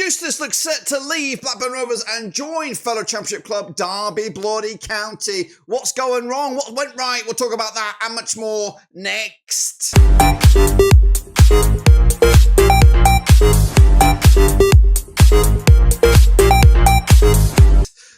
Eustace looks set to leave Blackburn Rovers and join fellow Championship club Derby Bloody County. What's going wrong? What went right? We'll talk about that and much more next.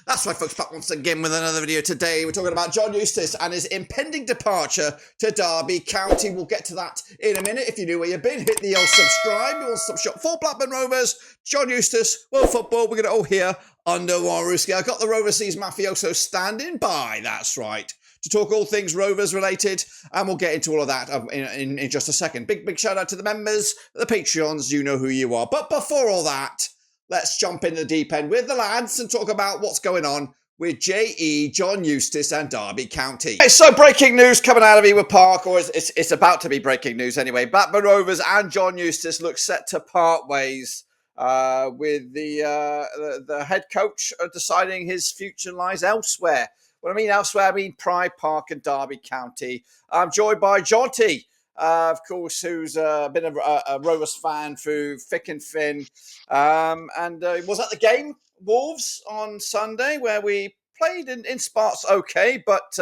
That's right, folks, back once again with another video. Today we're talking about John Eustace and his impending departure to Derby County. We'll get to that in a minute. If you knew where you've been, hit the old subscribe. You want to stop shop for Blackburn Rovers, John Eustace, World Football. We're going to all here under Roverseas. I've got the Roverseas mafioso standing by, that's right, to talk all things Rovers related, and we'll get into all of that in just a second. Big shout out to the members, the Patreons, you know who you are. But before all that, let's jump in the deep end with the lads and talk about what's going on with J.E., John Eustace and Derby County. Okay, so breaking news coming out of Ewood Park, or it's about to be breaking news anyway. Blackburn Rovers and John Eustace look set to part ways with the head coach deciding his future lies elsewhere. When I mean elsewhere, I mean Pride Park and Derby County. I'm joined by Jonty, of course, who's been a Rovers fan through thick and thin. And was at the game, Wolves, on Sunday, where we played in spots okay, but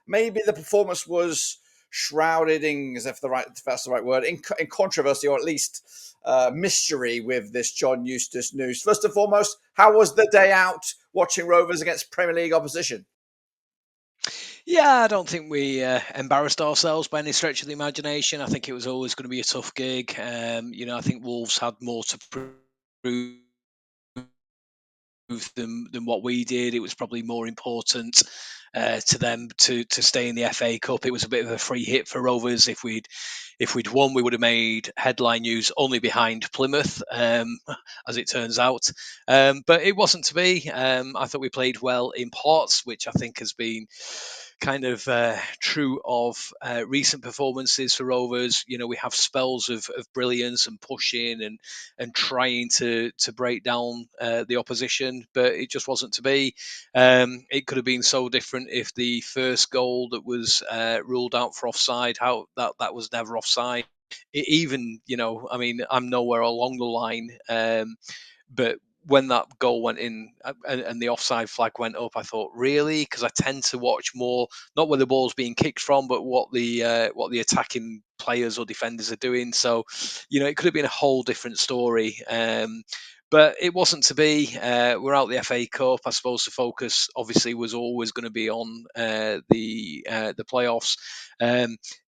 maybe the performance was shrouded in, if that's the right word, in controversy, or at least mystery with this John Eustace news. First and foremost, how was the day out watching Rovers against Premier League opposition? Yeah, I don't think we embarrassed ourselves by any stretch of the imagination. I think it was always going to be a tough gig. I think Wolves had more to prove than what we did. It was probably more important to them to stay in the FA Cup. It was a bit of a free hit for Rovers. If we'd won, we would have made headline news only behind Plymouth, as it turns out. But it wasn't to be. I thought we played well in parts, which I think has been kind of true of recent performances for Rovers. You know, we have spells of brilliance and pushing and trying to break down the opposition, but it just wasn't to be. It could have been so different if the first goal that was ruled out for offside, how that was never offside. I'm nowhere along the line, but when that goal went in and the offside flag went up, I thought, really? Because I tend to watch more, not where the ball's being kicked from, but what the attacking players or defenders are doing. So, it could have been a whole different story. But it wasn't to be. We're out the FA Cup. I suppose the focus obviously was always going to be on the playoffs.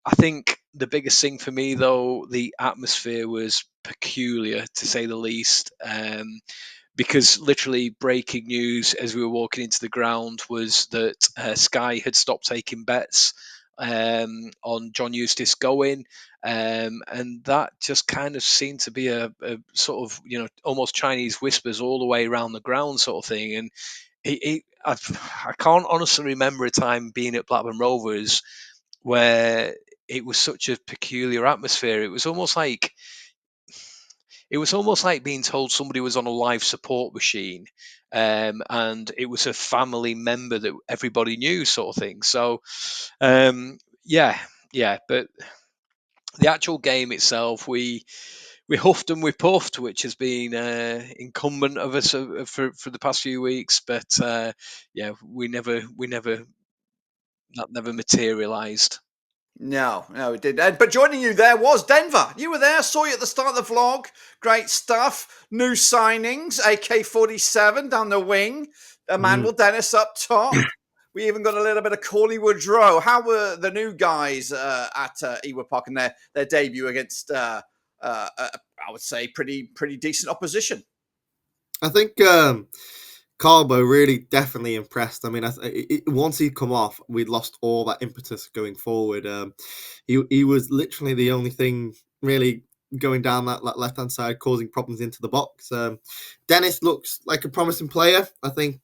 I think the biggest thing for me, though, the atmosphere was peculiar, to say the least. Because literally breaking news as we were walking into the ground was that Sky had stopped taking bets on John Eustace going, and that just kind of seemed to be a sort of almost Chinese whispers all the way around the ground sort of thing. And I can't honestly remember a time being at Blackburn Rovers where it was such a peculiar atmosphere. It was almost like being told somebody was on a life support machine, and it was a family member that everybody knew, sort of thing. So, yeah. But the actual game itself, we huffed and we puffed, which has been incumbent of us for the past few weeks. But we never that never materialised. No, it didn't. But joining you there was Denver. You were there, saw you at the start of the vlog. Great stuff. New signings, AK-47 down the wing, Emmanuel Dennis up top. We even got a little bit of Corley Woodrow. How were the new guys at Ewood Park in their debut against, I would say, pretty decent opposition? I think Carbo really definitely impressed. I mean, once he'd come off, we'd lost all that impetus going forward. He was literally the only thing really going down that left-hand side, causing problems into the box. Dennis looks like a promising player. I think,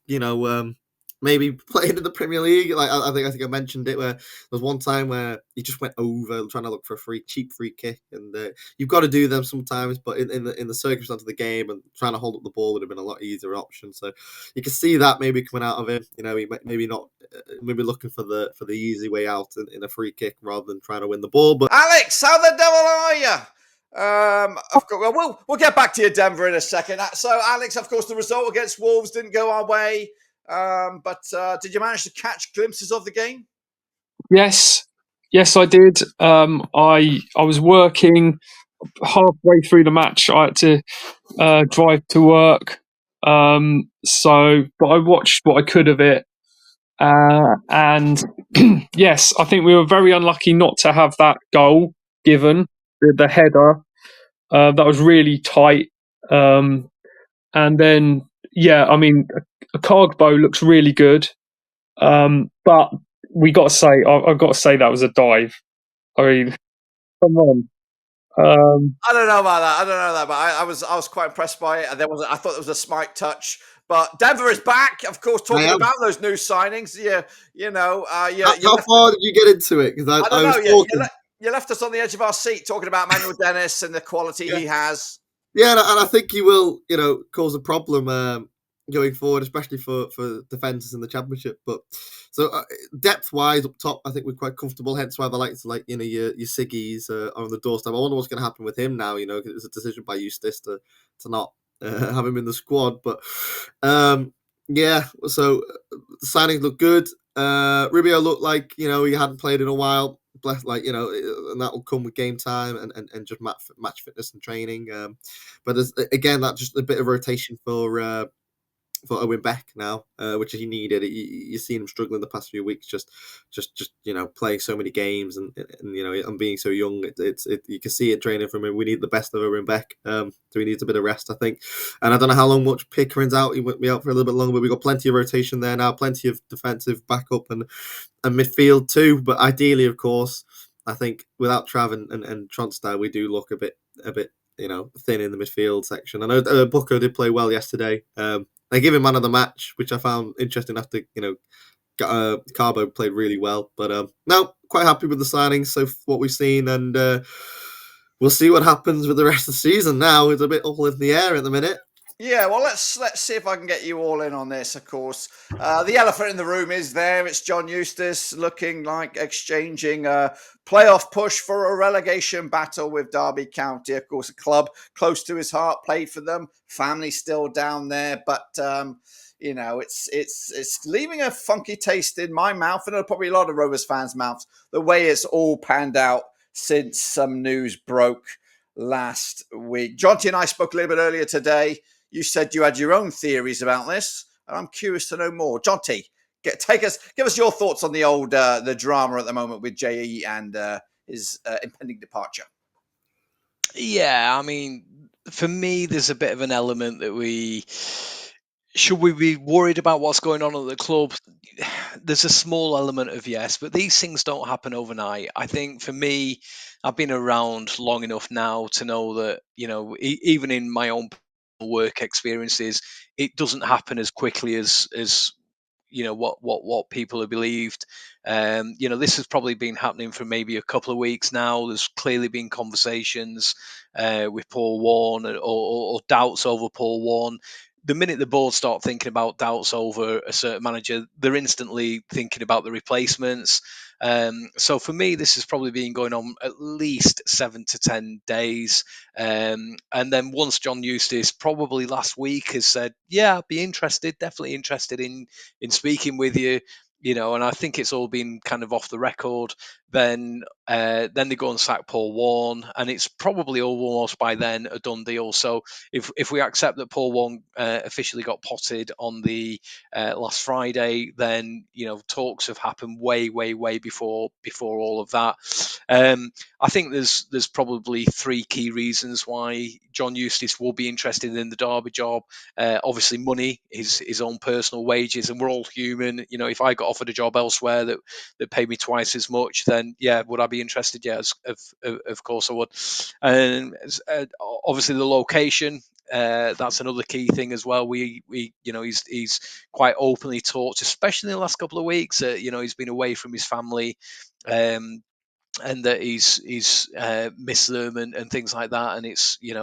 maybe playing in the Premier League. Like I think I mentioned it, where there was one time where he just went over trying to look for a cheap free kick, and you've got to do them sometimes. But in the circumstance of the game, and trying to hold up the ball would have been a lot easier option. So you can see that maybe coming out of him. He maybe not maybe looking for the easy way out in a free kick rather than trying to win the ball. But Alex, how the devil are you? Of course, well, we'll get back to you, Denver, in a second. So, Alex, of course, the result against Wolves didn't go our way. But did you manage to catch glimpses of the game? Yes, yes, I did. I was working halfway through the match. I had to drive to work. But I watched what I could of it. And yes, I think we were very unlucky not to have that goal given, the header. That was really tight. And then, yeah, I mean, Cargbo looks really good. But we got to say, I've got to say that was a dive. I mean, come on. I don't know about that. I don't know that, but I was quite impressed by it. And I thought there was a smite touch. But Denver is back, of course. Talking about those new signings, yeah, How far did you get into it? Because I don't I was know. talking. You left us on the edge of our seat talking about Manuel Dennis and the quality Yeah. he has. Yeah, and I think he will, cause a problem going forward, especially for defenders in the championship. But so depth wise up top, I think we're quite comfortable. Hence why the likes of your Siggies are on the doorstep. I wonder what's going to happen with him now. Because it was a decision by Eustace to not have him in the squad. But yeah, so the signings look good. Rubio looked like he hadn't played in a while. Bless, and that will come with game time and just match fitness and training. But there's again that just a bit of rotation for Owen Beck now, which he needed. You've seen him struggling the past few weeks, just playing so many games and being so young. You can see it training from him. We need the best of Owen Beck, so he needs a bit of rest, I think. And I don't know how long much Pickering's out. He won't be out for a little bit longer, but we've got plenty of rotation there now, plenty of defensive backup and midfield too. But ideally, of course, I think without Trav and Tronstad, we do look a bit thin in the midfield section. I know Bucco did play well yesterday. They give him man of the match, which I found interesting after, Carbo played really well. But no, quite happy with the signings, so what we've seen, and we'll see what happens with the rest of the season now. It's a bit all in the air at the minute. Yeah, well, let's see if I can get you all in on this. Of course, the elephant in the room is there. It's John Eustace looking like exchanging a playoff push for a relegation battle with Derby County. Of course, a club close to his heart, played for them, family still down there, but it's leaving a funky taste in my mouth and probably a lot of Rovers fans' mouths. The way it's all panned out since some news broke last week. Jonty and I spoke a little bit earlier today. You said you had your own theories about this, and I'm curious to know more. Jonty, give us your thoughts on the old the drama at the moment with JE and his impending departure. Yeah, I mean, for me, there's a bit of an element that should we be worried about what's going on at the club? There's a small element of yes, but these things don't happen overnight. I think for me, I've been around long enough now to know that, even in my own work experiences, it doesn't happen as quickly as what people have believed. This has probably been happening for maybe a couple of weeks now. There's clearly been conversations with Paul Warne or doubts over Paul Warne. The minute the board start thinking about doubts over a certain manager, they're instantly thinking about the replacements. So for me, this has probably been going on at least 7 to 10 days. And then once John Eustace, probably last week, has said, yeah, I'd be interested, definitely interested in speaking with you, and I think it's all been kind of off the record. Then they go and sack Paul Warne, and it's probably almost by then a done deal. So if we accept that Paul Warne officially got potted on the last Friday, then talks have happened way before all of that. I think there's probably three key reasons why John Eustace will be interested in the Derby job. Obviously, money, his own personal wages, and we're all human. If I got offered a job elsewhere that paid me twice as much, then yeah, would I be interested? Yes, of course I would. And obviously the location. That's another key thing as well. He's quite openly talked, especially in the last couple of weeks. He's been away from his family. and that he's missed them and things like that, and it's he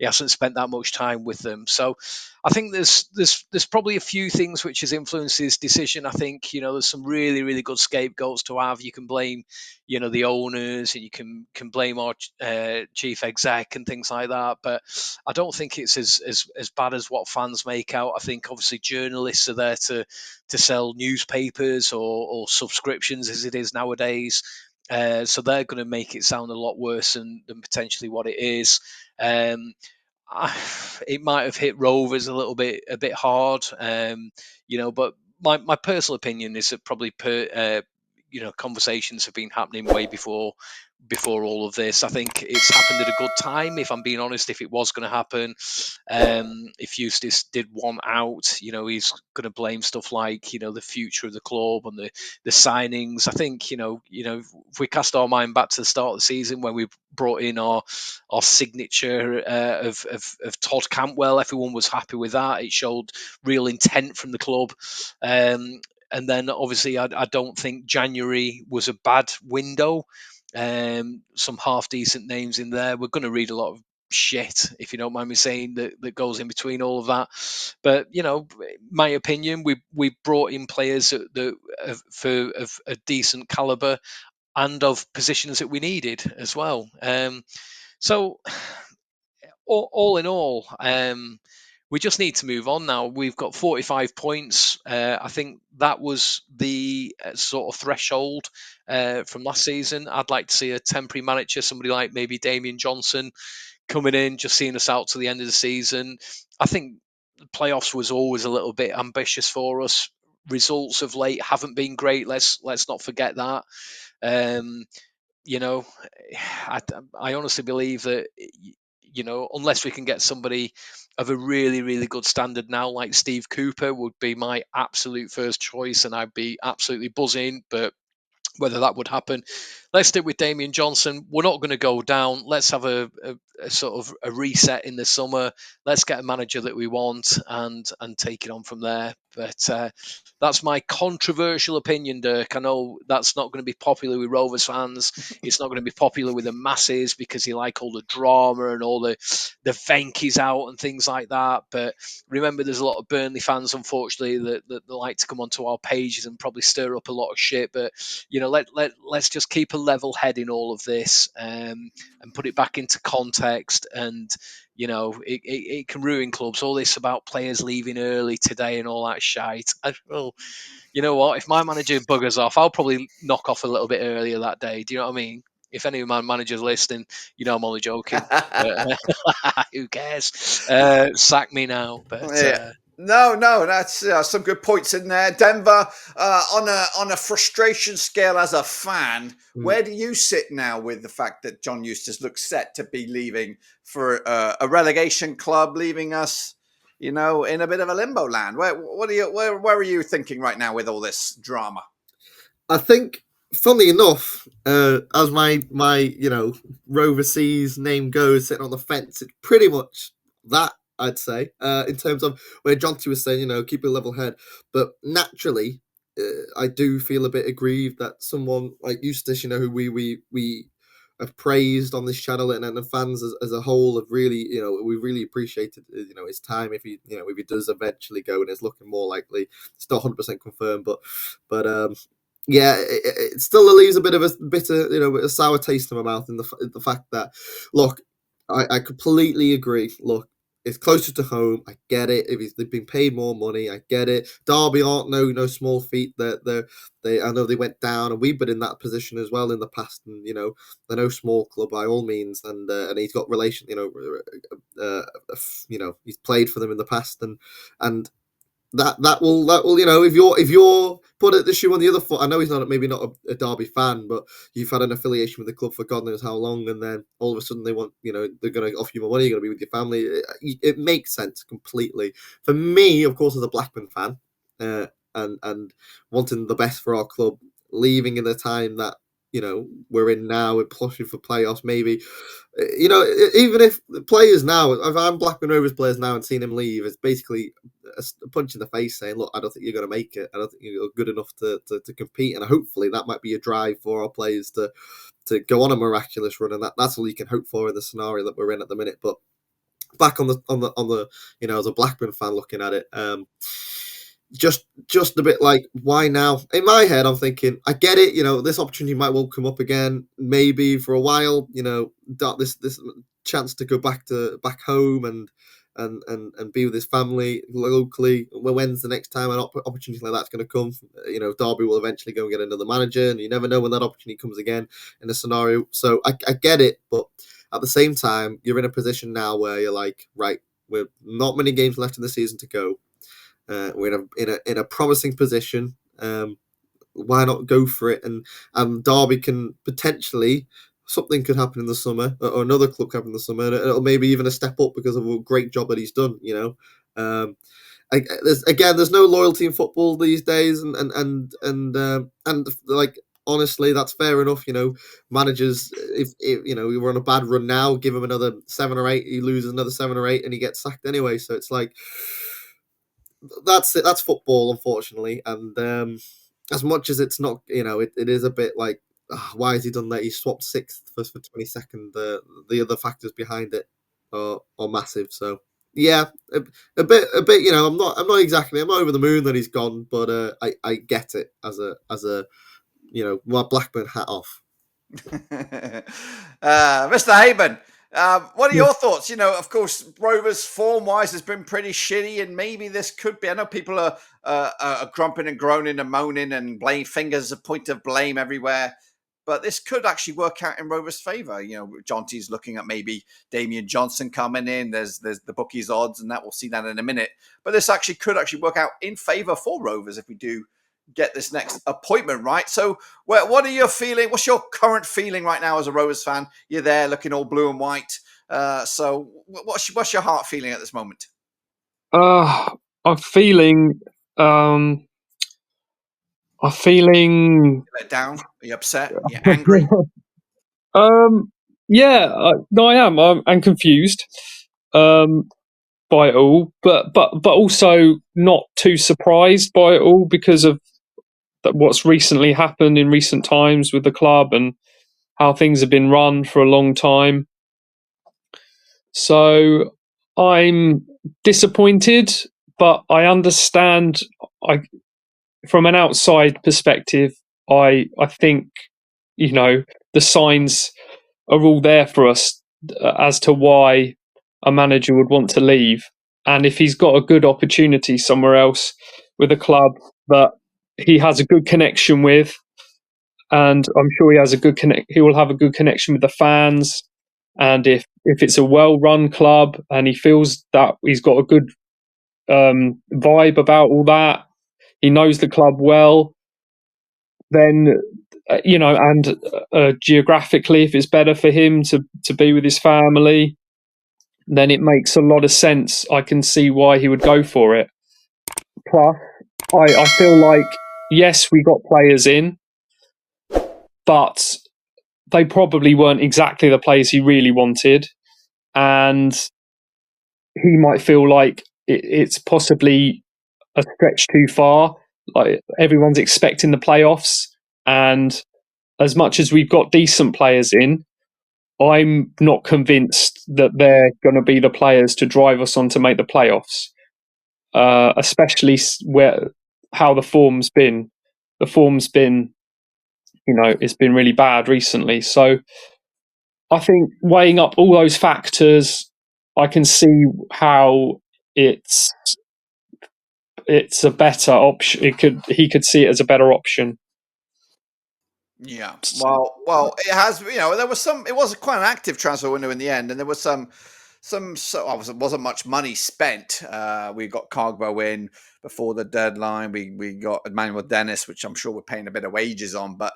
hasn't spent that much time with them. So I think there's probably a few things which has influenced his decision. I think there's some really really good scapegoats to have. You can blame the owners, and you can blame our chief exec and things like that, but I don't think it's as bad as what fans make out. I think obviously journalists are there to sell newspapers or subscriptions as it is nowadays. So they're going to make it sound a lot worse than potentially what it is. It might have hit Rovers a bit hard, but my personal opinion is that probably conversations have been happening way before all of this. I think it's happened at a good time, if I'm being honest. If it was going to happen, if Eustace did want out, he's going to blame stuff like the future of the club and the signings. I think if we cast our mind back to the start of the season when we brought in our signature of Todd Cantwell, everyone was happy with that. It showed real intent from the club. And then obviously I don't think January was a bad window. Some half decent names in there. We're going to read a lot of shit, if you don't mind me saying, that goes in between all of that. But my opinion, we brought in players of a decent caliber and of positions that we needed as well. So all in all, we just need to move on now. We've got 45 points. I think that was the sort of threshold from last season. I'd like to see a temporary manager, somebody like maybe Damien Johnson, coming in, just seeing us out to the end of the season. I think the playoffs was always a little bit ambitious for us. Results of late haven't been great. Let's not forget that. I honestly believe that unless we can get somebody of a really really good standard now, like Steve Cooper would be my absolute first choice, and I'd be absolutely buzzing. But whether that would happen, let's stick with Damien Johnson. We're not going to go down. Let's have a sort of a reset in the summer. Let's get a manager that we want and take it on from there. But that's my controversial opinion, Dirk. I know that's not going to be popular with Rovers fans. It's not going to be popular with the masses because they like all the drama and all the Venky's out and things like that. But remember, there's a lot of Burnley fans, unfortunately, that like to come onto our pages and probably stir up a lot of shit. But let's just keep a level head in all of this, and put it back into context. And it can ruin clubs. All this about players leaving early today and all that shite. Well, you know what? If my manager buggers off, I'll probably knock off a little bit earlier that day. Do you know what I mean? If any of my managers listening, I'm only joking. But, who cares? Sack me now. But Yeah. No, that's some good points in there. Denver, on a frustration scale as a fan, where do you sit now with the fact that John Eustace looks set to be leaving for a relegation club, leaving us, in a bit of a limbo land? Where are you thinking right now with all this drama? I think, funnily enough, as my Roverseas name goes, sitting on the fence, it's pretty much that, I'd say, in terms of where Jonty was saying, keep a level head. But naturally, I do feel a bit aggrieved that someone like Eustace, who we have praised on this channel, and the fans as a whole have really, we really appreciated, his time. If he does eventually go, and it's looking more likely, it's not 100% confirmed, but yeah, it still leaves a bit of a bitter, a sour taste in my mouth in the fact that, look, I completely agree. Look, it's closer to home. I get it. If they've been paid more money, I get it. Derby aren't no small feat. I know they went down, and we've been in that position as well in the past. And they're no small club by all means. And he's got relation. He's played for them in the past, and that will if you're put the shoe on the other foot. I know he's maybe not a Derby fan, but you've had an affiliation with the club for God knows how long, and then all of a sudden they want they're going to offer you more money, you're going to be with your family. It makes sense completely. For me, of course, as a Blackburn fan, and wanting the best for our club, leaving in a time that we're in now, we're pushing for playoffs. Maybe, even if the players now, if I'm Blackburn Rovers players now and seeing him leave, it's basically a punch in the face saying, look, I don't think you're going to make it. I don't think you're good enough to compete. And hopefully that might be a drive for our players to go on a miraculous run. And that's all you can hope for in the scenario that we're in at the minute. But back on the as a Blackburn fan looking at it, just a bit like, why now? In my head, I'm thinking, I get it. This opportunity might well come up again, maybe for a while. This chance to go back home and be with his family locally. When's the next time an opportunity like that's going to come? Derby will eventually go and get another manager, and you never know when that opportunity comes again in a scenario. So I get it, but at the same time, you're in a position now where you're like, right, we're not many games left in the season to go. We're in a promising position. Why not go for it? And Derby can potentially, something could happen in the summer, or another club could happen in the summer, or maybe even a step up because of a great job that he's done. There's no loyalty in football these days, and like, honestly, that's fair enough. Managers, if we were on a bad run now, give him another 7 or 8, he loses another 7 or 8, and he gets sacked anyway. So it's like, that's it. That's football, unfortunately. And as much as it's not, it is a bit like, why has he done that? He swapped 6th for 22nd. The other factors behind it are massive. So yeah, a bit. I'm not over the moon that he's gone, but I get it as a my Blackburn hat off. Mr. Haben, what are your thoughts? Of course, Rovers form-wise has been pretty shitty, and maybe this could be. I know people are grumping and groaning and moaning and blame fingers, a point of blame everywhere. But this could actually work out in Rovers' favour. Jonty's looking at maybe Damian Johnson coming in. There's the bookies odds, and we'll see that in a minute. But this could work out in favour for Rovers if we do get this next appointment right. So what are you feeling? What's your current feeling right now as a Rovers fan? You're there looking all blue and white. So what's your heart feeling at this moment? I'm feeling Let down? Are you upset? Are you angry? Yeah, no, I am. I'm confused by it all, but also not too surprised by it all because of what's recently happened in recent times with the club and how things have been run for a long time. So I'm disappointed, but I understand. From an outside perspective, I think the signs are all there for us as to why a manager would want to leave. And if he's got a good opportunity somewhere else with a club that he has a good connection with, and I'm sure he will have a good connection with the fans. And if it's a well-run club and he feels that he's got a good vibe about all that, he knows the club well, then and geographically, if it's better for him to be with his family, then it makes a lot of sense. I can see why he would go for it. Plus, I feel like, yes, we got players in, but they probably weren't exactly the players he really wanted, and he might feel like it's possibly a stretch too far. Like, everyone's expecting the playoffs, and as much as we've got decent players in, I'm not convinced that they're going to be the players to drive us on to make the playoffs. Especially how the form's been. The form's been, it's been really bad recently. So I think weighing up all those factors, I can see how it's a better option. He could see it as a better option. Yeah. Well, it has. There was some. It was quite an active transfer window in the end, and there was some. So obviously, wasn't much money spent. We got Cargbo in before the deadline. We got Emmanuel Dennis, which I'm sure we're paying a bit of wages on. But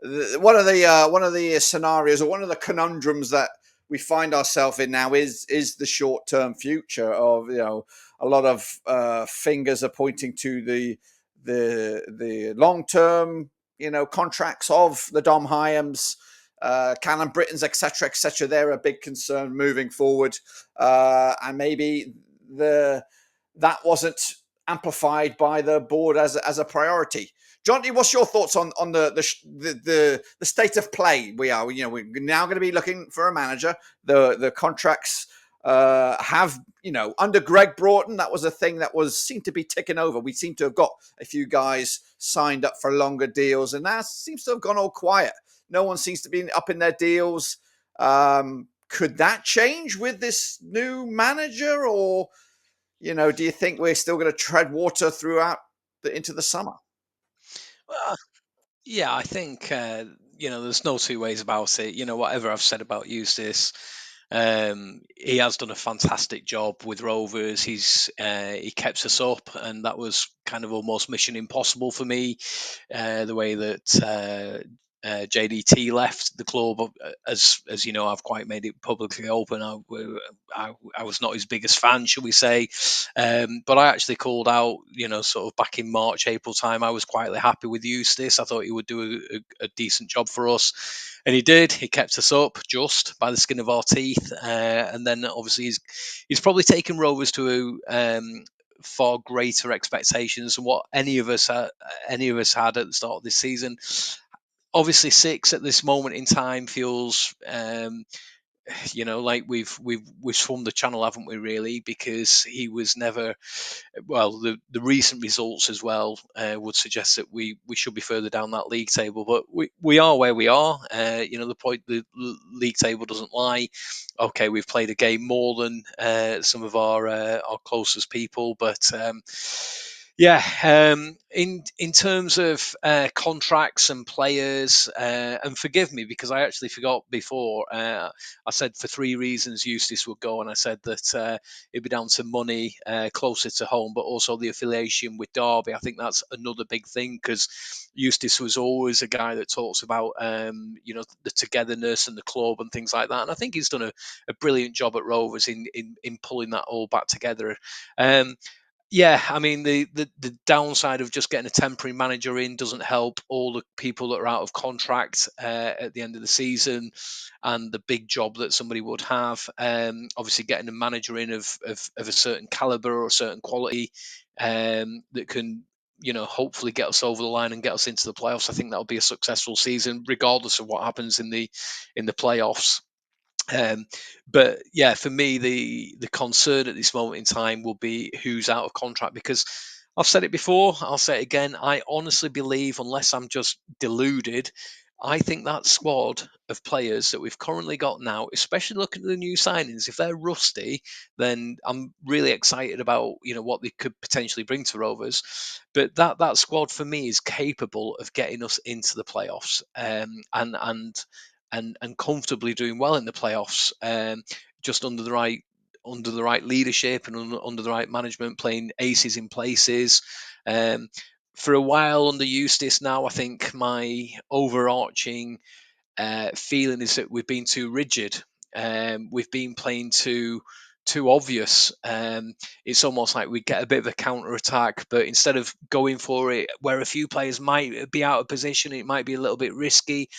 one of the scenarios, or one of the conundrums that we find ourselves in now is the short term future of a lot of fingers are pointing to the long term contracts of the Dom Hyams, Callum Britton's, etc., etc. They're a big concern moving forward, and maybe that wasn't amplified by the board as a priority. Jonty, what's your thoughts on the state of play? We're now going to be looking for a manager. The contracts have, under Greg Broughton, that was a thing that seemed to be ticking over. We seem to have got a few guys signed up for longer deals, and that seems to have gone all quiet. No one seems to be up in their deals. Could that change with this new manager, or do you think we're still going to tread water throughout into the summer? Well, yeah, I think there's no two ways about it. Whatever I've said about Eustace, he has done a fantastic job with Rovers. He kept us up, and that was kind of almost mission impossible for me. The way that JDT left the club, as you know, I've quite made it publicly open. I was not his biggest fan, shall we say, but I actually called out, sort of back in March, April time. I was quietly happy with Eustace. I thought he would do a decent job for us, and he did. He kept us up just by the skin of our teeth, and then obviously he's probably taken Rovers to far greater expectations than what any of us had at the start of this season. Obviously, 6 at this moment in time feels, like we've swum the channel, haven't we? Really, because he was never. Well, the recent results as well would suggest that we should be further down that league table, but we are where we are. The league table doesn't lie. Okay, we've played a game more than some of our closest people, but. In terms of contracts and players, and forgive me because I actually forgot before. I said for 3 reasons Eustace would go, and I said that it'd be down to money, closer to home, but also the affiliation with Derby. I think that's another big thing because Eustace was always a guy that talks about the togetherness and the club and things like that, and I think he's done a brilliant job at Rovers in pulling that all back together. Yeah, I mean the downside of just getting a temporary manager in doesn't help all the people that are out of contract at the end of the season, and the big job that somebody would have. Obviously, getting a manager in of a certain caliber or a certain quality that can hopefully get us over the line and get us into the playoffs. I think that'll be a successful season, regardless of what happens in the playoffs. But yeah, for me, the concern at this moment in time will be who's out of contract, because I've said it before, I'll say it again. I honestly believe, unless I'm just deluded, I think that squad of players that we've currently got now, especially looking at the new signings, if they're rusty, then I'm really excited about what they could potentially bring to Rovers. But that squad for me is capable of getting us into the playoffs, and comfortably doing well in the playoffs, just under the right leadership and under the right management, playing aces in places. For a while under Eustace now, I think my overarching feeling is that we've been too rigid. We've been playing too obvious. It's almost like we get a bit of a counter attack, but instead of going for it where a few players might be out of position, it might be a little bit risky.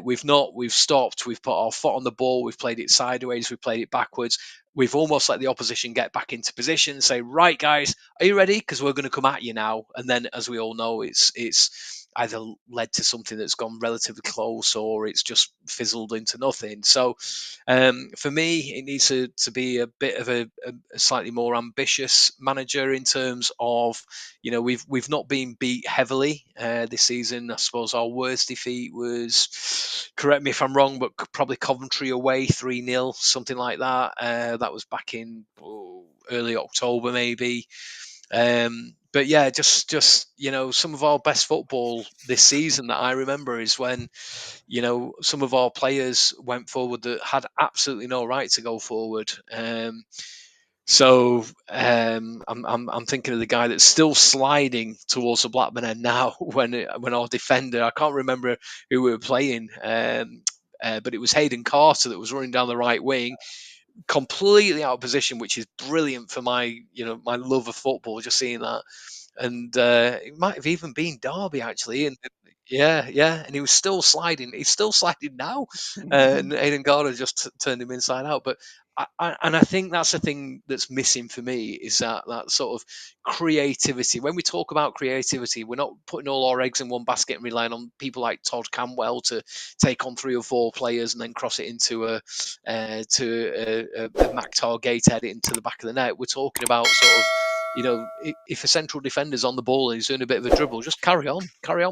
We've not. We've stopped. We've put our foot on the ball. We've played it sideways. We've played it backwards. We've almost let the opposition get back into position and say, right, guys, are you ready? Because we're going to come at you now. And then, as we all know, it's either led to something that's gone relatively close, or it's just fizzled into nothing. So for me, it needs to be a bit of a slightly more ambitious manager in terms of, we've not been beat heavily this season. I suppose our worst defeat was, correct me if I'm wrong, but probably Coventry away 3-0, something like that. That was back in early October maybe. But yeah, just some of our best football this season that I remember is when some of our players went forward that had absolutely no right to go forward. So I'm thinking of the guy that's still sliding towards the Blackburn end now when our defender, I can't remember who we were playing, but it was Hayden Carter that was running down the right wing, completely out of position, which is brilliant for my love of football, just seeing that. And it might have even been Derby actually, and Yeah, yeah, and he was still sliding. He's still sliding now, and Aiden Gardner just turned him inside out. But I think that's the thing that's missing for me is that sort of creativity. When we talk about creativity, we're not putting all our eggs in one basket and relying on people like Todd Campbell to take on 3 or 4 players and then cross it into a Mactar Gatehead into the back of the net. We're talking about sort of, if a central defender's on the ball and he's doing a bit of a dribble, just carry on,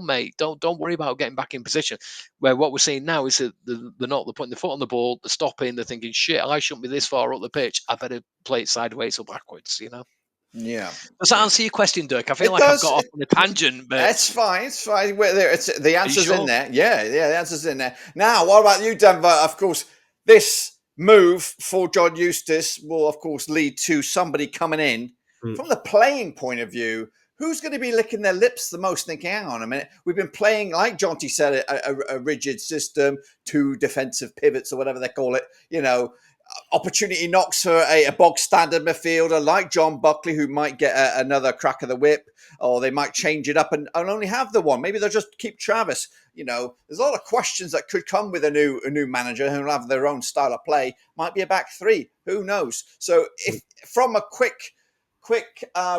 mate. Don't worry about getting back in position. Where what we're seeing now is that they're not. They're putting the foot on the ball, they're stopping, they're thinking, shit, I shouldn't be this far up the pitch. I better play it sideways or backwards. Yeah. Does that answer your question, Dirk? I feel It like I've does. got off on a tangent, but It's fine. It's fine. The are you answer's in sure? there. Yeah, the answer's in there. Now, what about you, Denver? Of course, this move for John Eustace will, of course, lead to somebody coming in. Mm. From the playing point of view, who's going to be licking their lips the most, thinking, hang on a minute, we've been playing, like Jonty said, a rigid system, 2 defensive pivots or whatever they call it, opportunity knocks for a bog standard midfielder like John Buckley, who might get another crack of the whip, or they might change it up and only have the one. Maybe they'll just keep Travis. There's a lot of questions that could come with a new manager who will have their own style of play. Might be a back 3. Who knows? So, if from a quick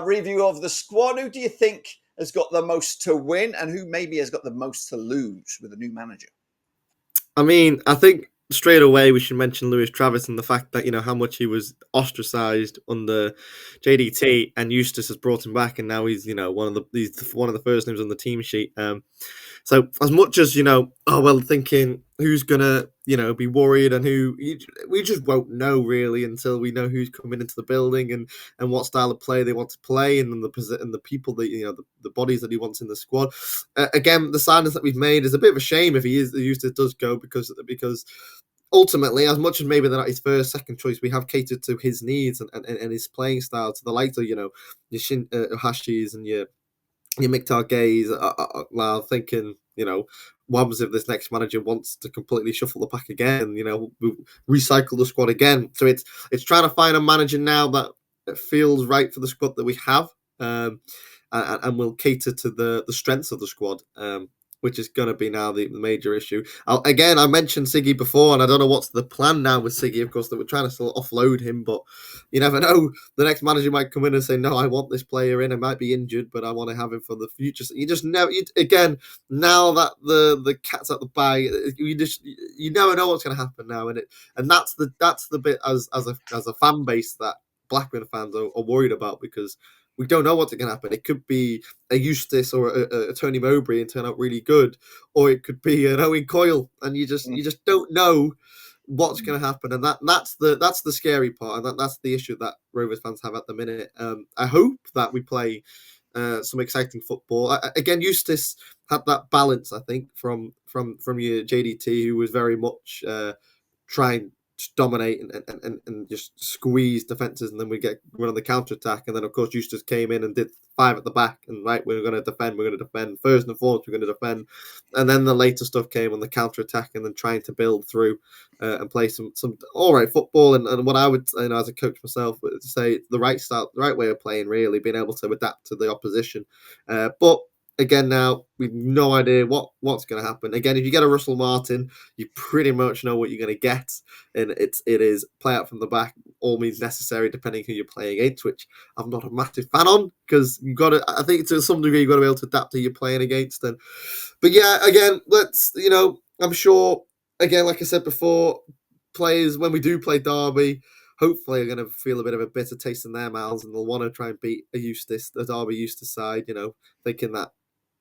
review of the squad, who do you think has got the most to win, and who maybe has got the most to lose with a new manager? I mean, I think straight away we should mention Lewis Travis and the fact that how much he was ostracised under JDT, and Eustace has brought him back, and now he's one of the first names on the team sheet. So as much as thinking who's gonna be worried and we just won't know really until we know who's coming into the building and what style of play they want to play and the people that the bodies that he wants in the squad. Again, the signings that we've made is a bit of a shame if Eustace does go because ultimately, as much as maybe they're not his first, second choice, we have catered to his needs and his playing style to the likes of your Shin Hashis and your Miktar Gaze are thinking, what happens if this next manager wants to completely shuffle the pack again, recycle the squad again. So it's trying to find a manager now that feels right for the squad that we have, and will cater to the strengths of the squad, which is going to be now the major issue. I mentioned Siggy before, and I don't know what's the plan now with Siggy. Of course, that we're trying to still offload him, but you never know. The next manager might come in and say, no, I want this player in. I might be injured, but I want to have him for the future. So you just never, now that the cat's at the bag, you never know what's going to happen now. And that's the bit as a fan base that Blackburn fans are worried about, because we don't know what's going to happen. It could be a Eustace or a Tony Mowbray and turn out really good, or it could be an Owen Coyle, and you just don't know what's going to happen, and that's the scary part, and that's the issue that Rovers fans have at the minute. I hope that we play some exciting football. Again, Eustace had that balance, I think, from your JDT, who was very much trying to dominate and just squeeze defences, and then we run on the counter attack, and then of course Eustace came in and did 5 at the back, and we're going to defend first and foremost, we're going to defend, and then the later stuff came on the counter attack, and then trying to build through and play some all right football, and what I would as a coach myself to say the right style, the right way of playing, really being able to adapt to the opposition, but again, now we've no idea what's going to happen. Again, if you get a Russell Martin, you pretty much know what you're going to get, and it is play out from the back, all means necessary, depending who you're playing against, which I'm not a massive fan on, because you've got to. I think to some degree you've got to be able to adapt to who you're playing against. But yeah, again, I'm sure. Again, like I said before, players when we do play Derby, hopefully are going to feel a bit of a bitter taste in their mouths, and they'll want to try and beat the Derby Eustace side, thinking that,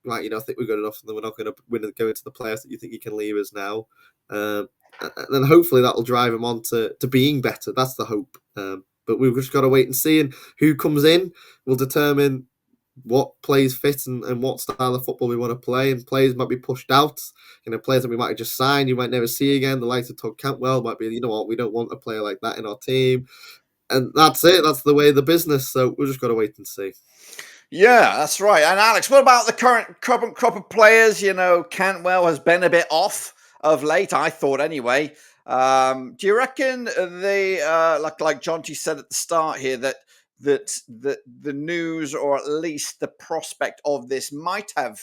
right, I think we're good enough, and then we're not going to go into the players that you think you can leave us now. And then hopefully that will drive them on to being better. That's the hope. But we've just got to wait and see, and who comes in will determine what plays fit and what style of football we want to play. And players might be pushed out. Players that we might have just signed, you might never see again. The likes of Todd Cantwell might be, we don't want a player like that in our team. And that's it. That's the way of the business. So we've just got to wait and see. Yeah, that's right. And Alex, what about the current crop of players? Cantwell has been a bit off of late, I thought anyway. Do you reckon they, like Jonty said at the start here, that the news, or at least the prospect of this, might have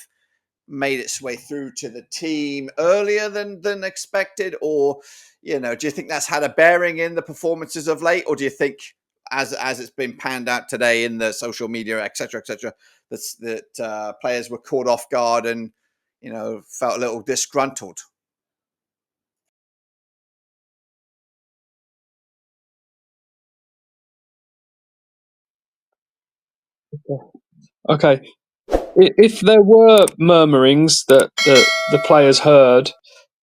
made its way through to the team earlier than expected, or do you think that's had a bearing in the performances of late, or do you think, as it's been panned out today in the social media, etc., that players were caught off guard and felt a little disgruntled? Okay. If there were murmurings that the players heard,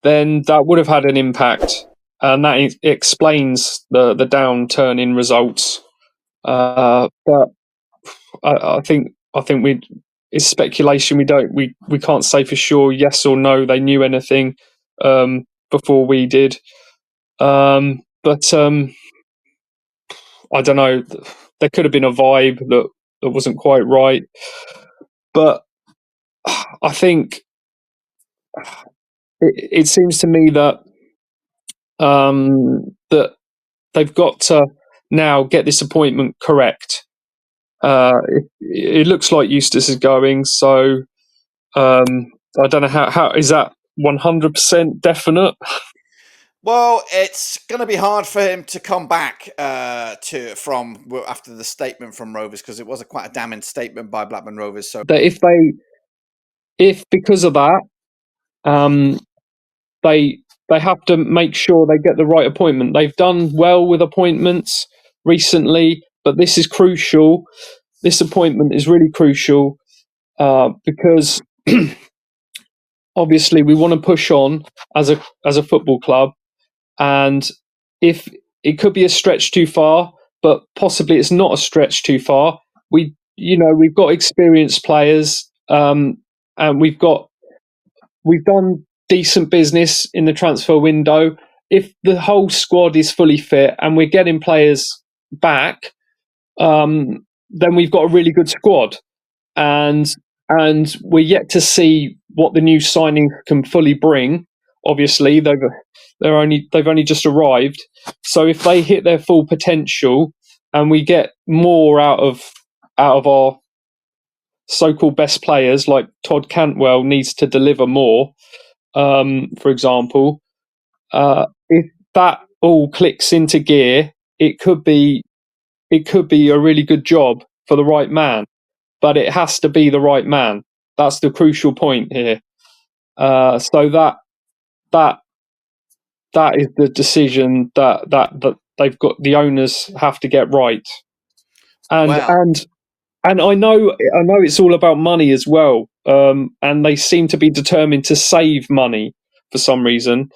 then that would have had an impact, and that explains the downturn in results. But I think it's speculation. We can't say for sure yes or no they knew anything before we did. But I don't know. There could have been a vibe that wasn't quite right. But I think it seems to me that that they've got to now get this appointment correct. It looks like Eustace is going, so I don't know how is that 100% definite. Well, it's going to be hard for him to come back from after the statement from Rovers, because it was quite a damning statement by Blackburn Rovers. So That if because of that, they have to make sure they get the right appointment. They've done well with appointments recently, but this is crucial. This appointment is really crucial because obviously we want to push on as a football club, and if it could be a stretch too far, but possibly it's not a stretch too far. We've got experienced players, and we've done decent business in the transfer window. If the whole squad is fully fit and we're getting players back, then we've got a really good squad, and we're yet to see what the new signing can fully bring. Obviously, they've only just arrived, so if they hit their full potential and we get more out of our so-called best players, like Todd Cantwell needs to deliver more, for example. If that all clicks into gear, it could be a really good job for the right man, but it has to be the right man. That's the crucial point here. So that is the decision that they've got. The owners have to get right, and I know it's all about money as well. And they seem to be determined to save money for some reason,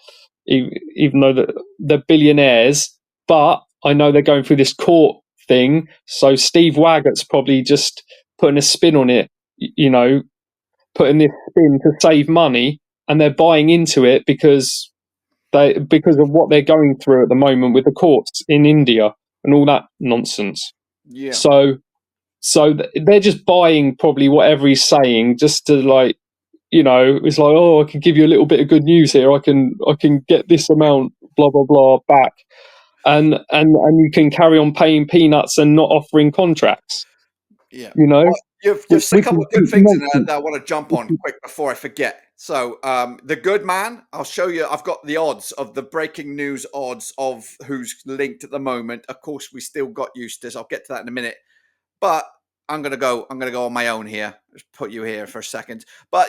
even though they're billionaires. But I know they're going through this court thing, so Steve Waggett's probably just putting a spin on it, putting this spin to save money, and they're buying into it because of what they're going through at the moment with the courts in India and all that nonsense. yeah. So they're just buying probably whatever he's saying just to it's like, oh, I can give you a little bit of good news here. I can get this amount, blah blah blah, back, and you can carry on paying peanuts and not offering contracts. Yeah. Well, you've said a couple of good things in there that I want to jump on quick before I forget. So the good man, I'll show you. I've got the odds of the breaking news odds of who's linked at the moment. Of course, we still got Eustace. I'll get to that in a minute. But I'm gonna go on my own here. Just put you here for a second. But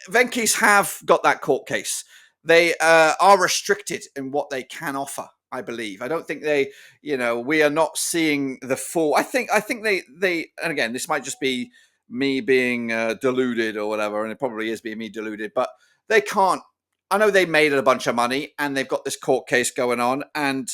Venky's have got that court case. They are restricted in what they can offer, I believe. I don't think they, we are not seeing the full. I think they, and again, this might just be me being deluded or whatever, and it probably is being me deluded. But they can't. I know they made a bunch of money, and they've got this court case going on, and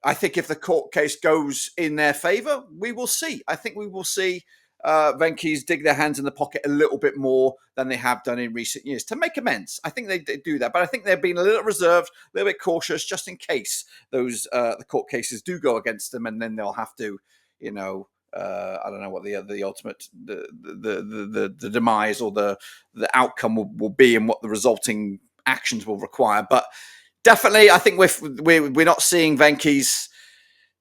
I think if the court case goes in their favour, we will see. I think we will see Venky's dig their hands in the pocket a little bit more than they have done in recent years to make amends. I think they do that, but I think they've been a little reserved, a little bit cautious, just in case those the court cases do go against them, and then they'll have to, I don't know what the ultimate the demise or the outcome will be, and what the resulting actions will require, but. Definitely, I think we're not seeing Venky's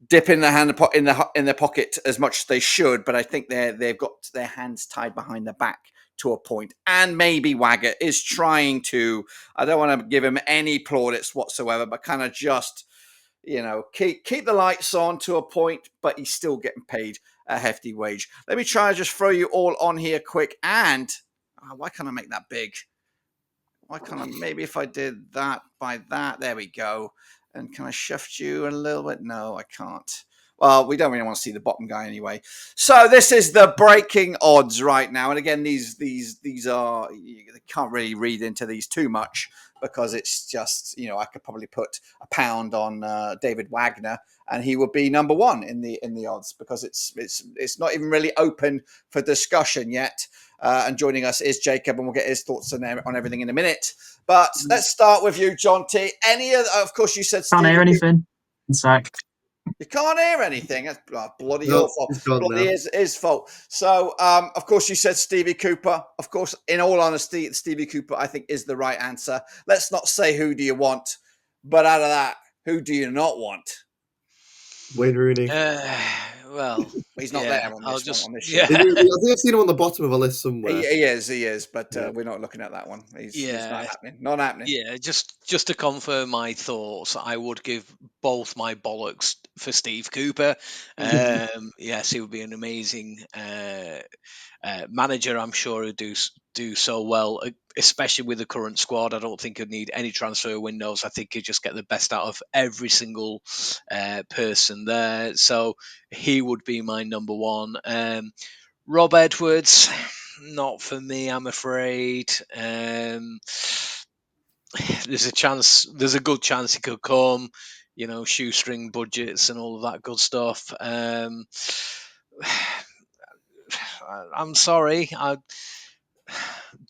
dip in their hand in their pocket as much as they should, but I think they've got their hands tied behind their back to a point. And maybe Waggett is trying to, I don't want to give him any plaudits whatsoever, but kind of just, keep the lights on to a point, but he's still getting paid a hefty wage. Let me try and just throw you all on here quick. And why can't I make that big? Why can't I? Maybe if I did that by that, there we go. And can I shift you a little bit? No, I can't. Well, we don't really want to see the bottom guy anyway. So this is the breaking odds right now. And again, these are, you can't really read into these too much because it's just, I could probably put £1 on David Wagner and he would be number one in the odds because it's not even really open for discussion yet. And joining us is Jacob, and we'll get his thoughts on everything in a minute. But let's start with you, John T. Of course, you said Can't hear anything. In sec. You can't hear anything. That's bloody No, your fault. it's gone Bloody now. his fault. So, of course, you said Stevie Cooper. Of course, in all honesty, Stevie Cooper, I think, is the right answer. Let's not say who do you want, but out of that, who do you not want? Wayne Rooney. Well, He's not there on this one. On this yeah. show. I think I've seen him on the bottom of a list somewhere. He is, but we're not looking at that one. He's not happening. Not happening. Yeah, just to confirm my thoughts, I would give both my bollocks for Steve Cooper. Yes, he would be an amazing manager. I'm sure he'd do so well, especially with the current squad. I don't think he'd need any transfer windows. I think he'd just get the best out of every single person there. So he would be my number one. Rob Edwards, not for me, I'm afraid. There's a good chance he could come, shoestring budgets and all of that good stuff. I'm sorry,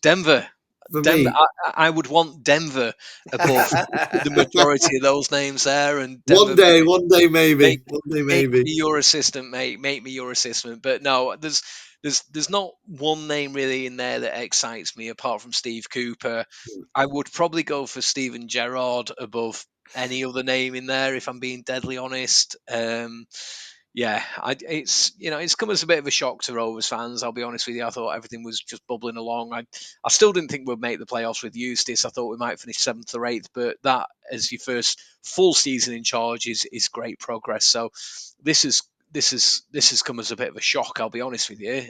Denver. For Denver, me, I would want Denver above the majority of those names there. And Denver, one day maybe. Make me your assistant, mate. Make me your assistant. But no, there's not one name really in there that excites me apart from Steve Cooper. I would probably go for Steven Gerrard above any other name in there if I'm being deadly honest. It's come as a bit of a shock to Rovers fans. I'll be honest with you. I thought everything was just bubbling along. I still didn't think we'd make the playoffs with Eustace. I thought we might finish 7th or 8th, but that as your first full season in charge is great progress. So this has come as a bit of a shock. I'll be honest with you.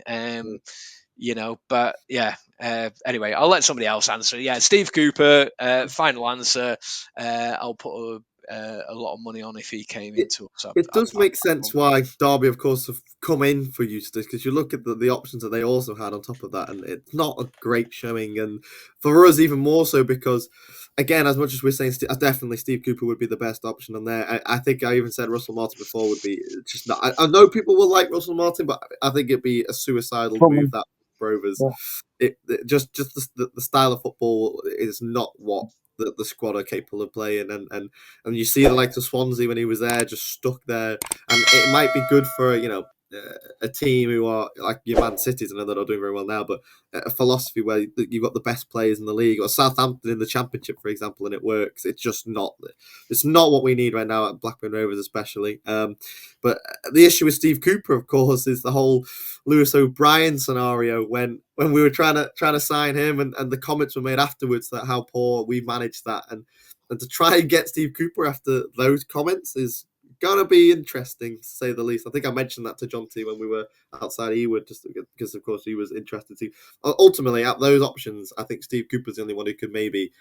Anyway, I'll let somebody else answer. Yeah, Steve Cooper. Final answer. I'll put a lot of money on if he came into us. It does make sense why Derby, of course, have come in for Eustace, because you look at the options that they also had on top of that, and it's not a great showing. And for us, even more so, because, again, as much as we're saying, definitely Steve Cooper would be the best option on there. I think I even said Russell Martin before would be just not. I know people will like Russell Martin, but I think it'd be a suicidal move that Rovers. Yeah. Just the style of football is not what the squad are capable of playing, and you see the likes of Swansea when he was there, just stuck there, and it might be good for a team who are like your Man Cities. I know they're not doing very well now, but a philosophy where you've got the best players in the league, or Southampton in the Championship, for example, and it works. It's just not what we need right now at Blackburn Rovers, especially. But the issue with Steve Cooper, of course, is the whole Lewis O'Brien scenario when we were trying to sign him, and the comments were made afterwards that how poor we managed that, and to try and get Steve Cooper after those comments is gonna be interesting, to say the least. I think I mentioned that to John T when we were outside Ewood, just because, of course, he was interested to. Ultimately, at those options, I think Steve Cooper's the only one who could maybe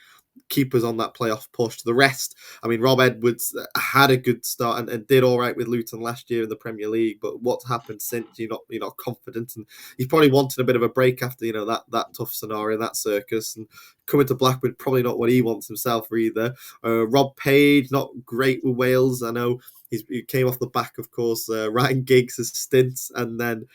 keep us on that playoff push. The rest, I mean, Rob Edwards had a good start and did all right with Luton last year in the Premier League, but what's happened since? You're not confident, and he's probably wanted a bit of a break after that tough scenario, that circus, and coming to Blackburn, probably not what he wants himself either. Rob Page, not great with Wales. I know he came off the back, of course, Ryan Giggs' stints, and then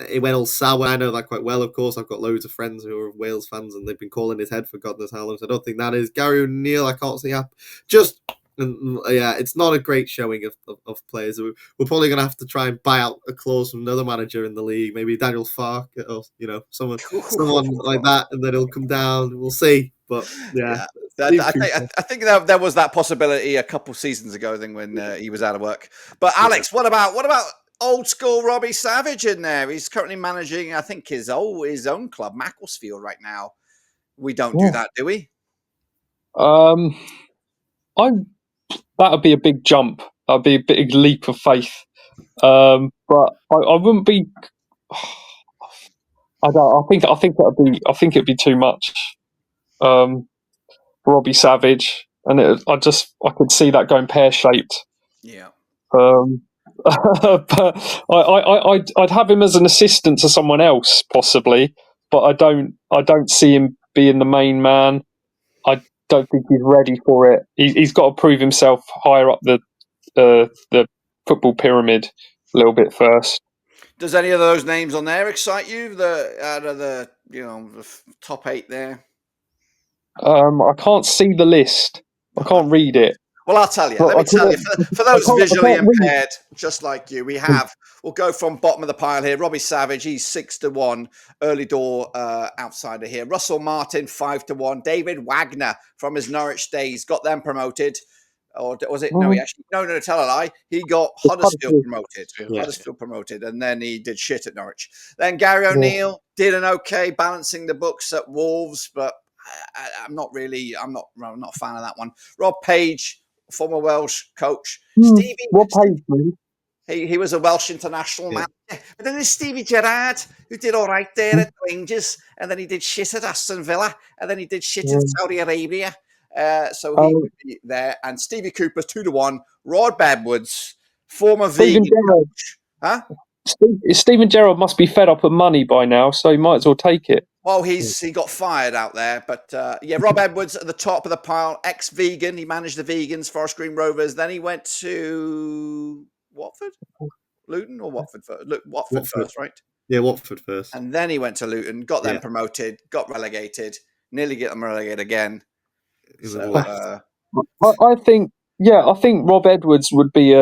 it went all sour. I know that quite well, of course. I've got loads of friends who are Wales fans, and they've been calling his head for God knows how long. So I don't think that is. Gary O'Neill, I can't see up. It's not a great showing of players. We're probably going to have to try and buy out a clause from another manager in the league, maybe Daniel Farke, or someone like that, and then he'll come down. We'll see. But yeah. I think there was that possibility a couple seasons ago, I think, when he was out of work. But Alex, what about old school Robbie Savage in there. He's currently managing, I think, his own club, Macclesfield, right now. We don't do Yeah. that, do we? I that would be a big jump. That'd be a big leap of faith. But I wouldn't be. I don't. I think that'd be. I think it'd be too much. Robbie Savage, and I could see that going pear shaped. Yeah. But I'd have him as an assistant to someone else possibly, but I don't see him being the main man. I don't think he's ready for it. He's got to prove himself higher up the football pyramid a little bit first. Does any of those names on there excite you? Out of the top 8 there. I can't see the list. I can't read it. Well, I'll tell you. But Let me tell you. For those visually impaired, just like you, we'll go from bottom of the pile here. Robbie Savage, he's 6-1. Early door outsider here. Russell Martin, 5-1. David Wagner from his Norwich days got them promoted. Or was it? No, no, tell a lie. He got Huddersfield promoted. Yeah. Huddersfield promoted, and then he did shit at Norwich. Then Gary O'Neill did an okay, balancing the books at Wolves, but I'm not a fan of that one. Rob Page, former Welsh coach. Stevie, what Page, really? He was a Welsh international man. But then there's Stevie Gerrard, who did all right there at Rangers, and then he did shit at Aston Villa, and then he did shit in Saudi Arabia. So he would be there. And Stevie Cooper's 2-1. Rod Bedwards, former vegan coach. Huh? Stephen Gerrard must be fed up of money by now, so he might as well take it. Well, he got fired out there. But Rob Edwards at the top of the pile, ex-vegan. He managed the Vegans, Forest Green Rovers. Then he went to Watford? Luton or Watford first? Watford first, right? Yeah, Watford first. And then he went to Luton, got them promoted, got relegated, nearly get them relegated again. So, I think Rob Edwards would be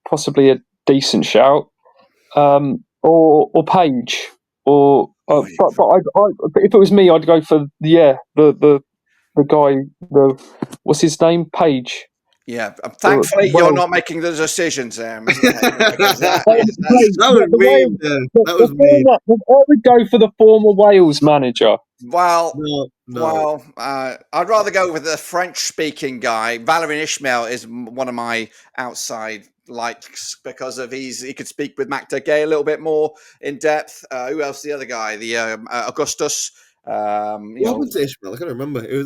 possibly a decent shout, or Page, or but if it was me, I'd go for the guy, what's his name, Page. Yeah, thankfully you're not making the decisions there. That was me. I would go for the former Wales manager. Well, no. I'd rather go with the French-speaking guy. Valérien Ismaël is one of my outside likes because of he could speak with Mac Gay a little bit more in depth. Who else? The other guy, the Augustus. What happened to Ismaël? I can't remember. He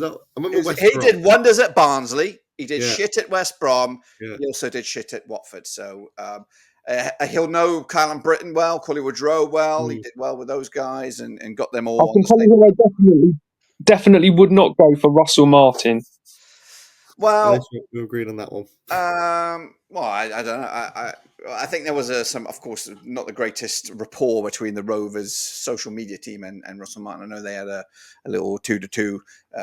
did wonders at Barnsley. He did shit at West Brom. Yeah. He also did shit at Watford. So he'll know Callum Britton well, Collie Woodrow well. He did well with those guys and got them all. I can tell you who I definitely would not go for Russell Martin. Well, we agreed on that one. Well, I don't know. I think there was of course, not the greatest rapport between the Rovers social media team and Russell Martin. I know they had a little 2-2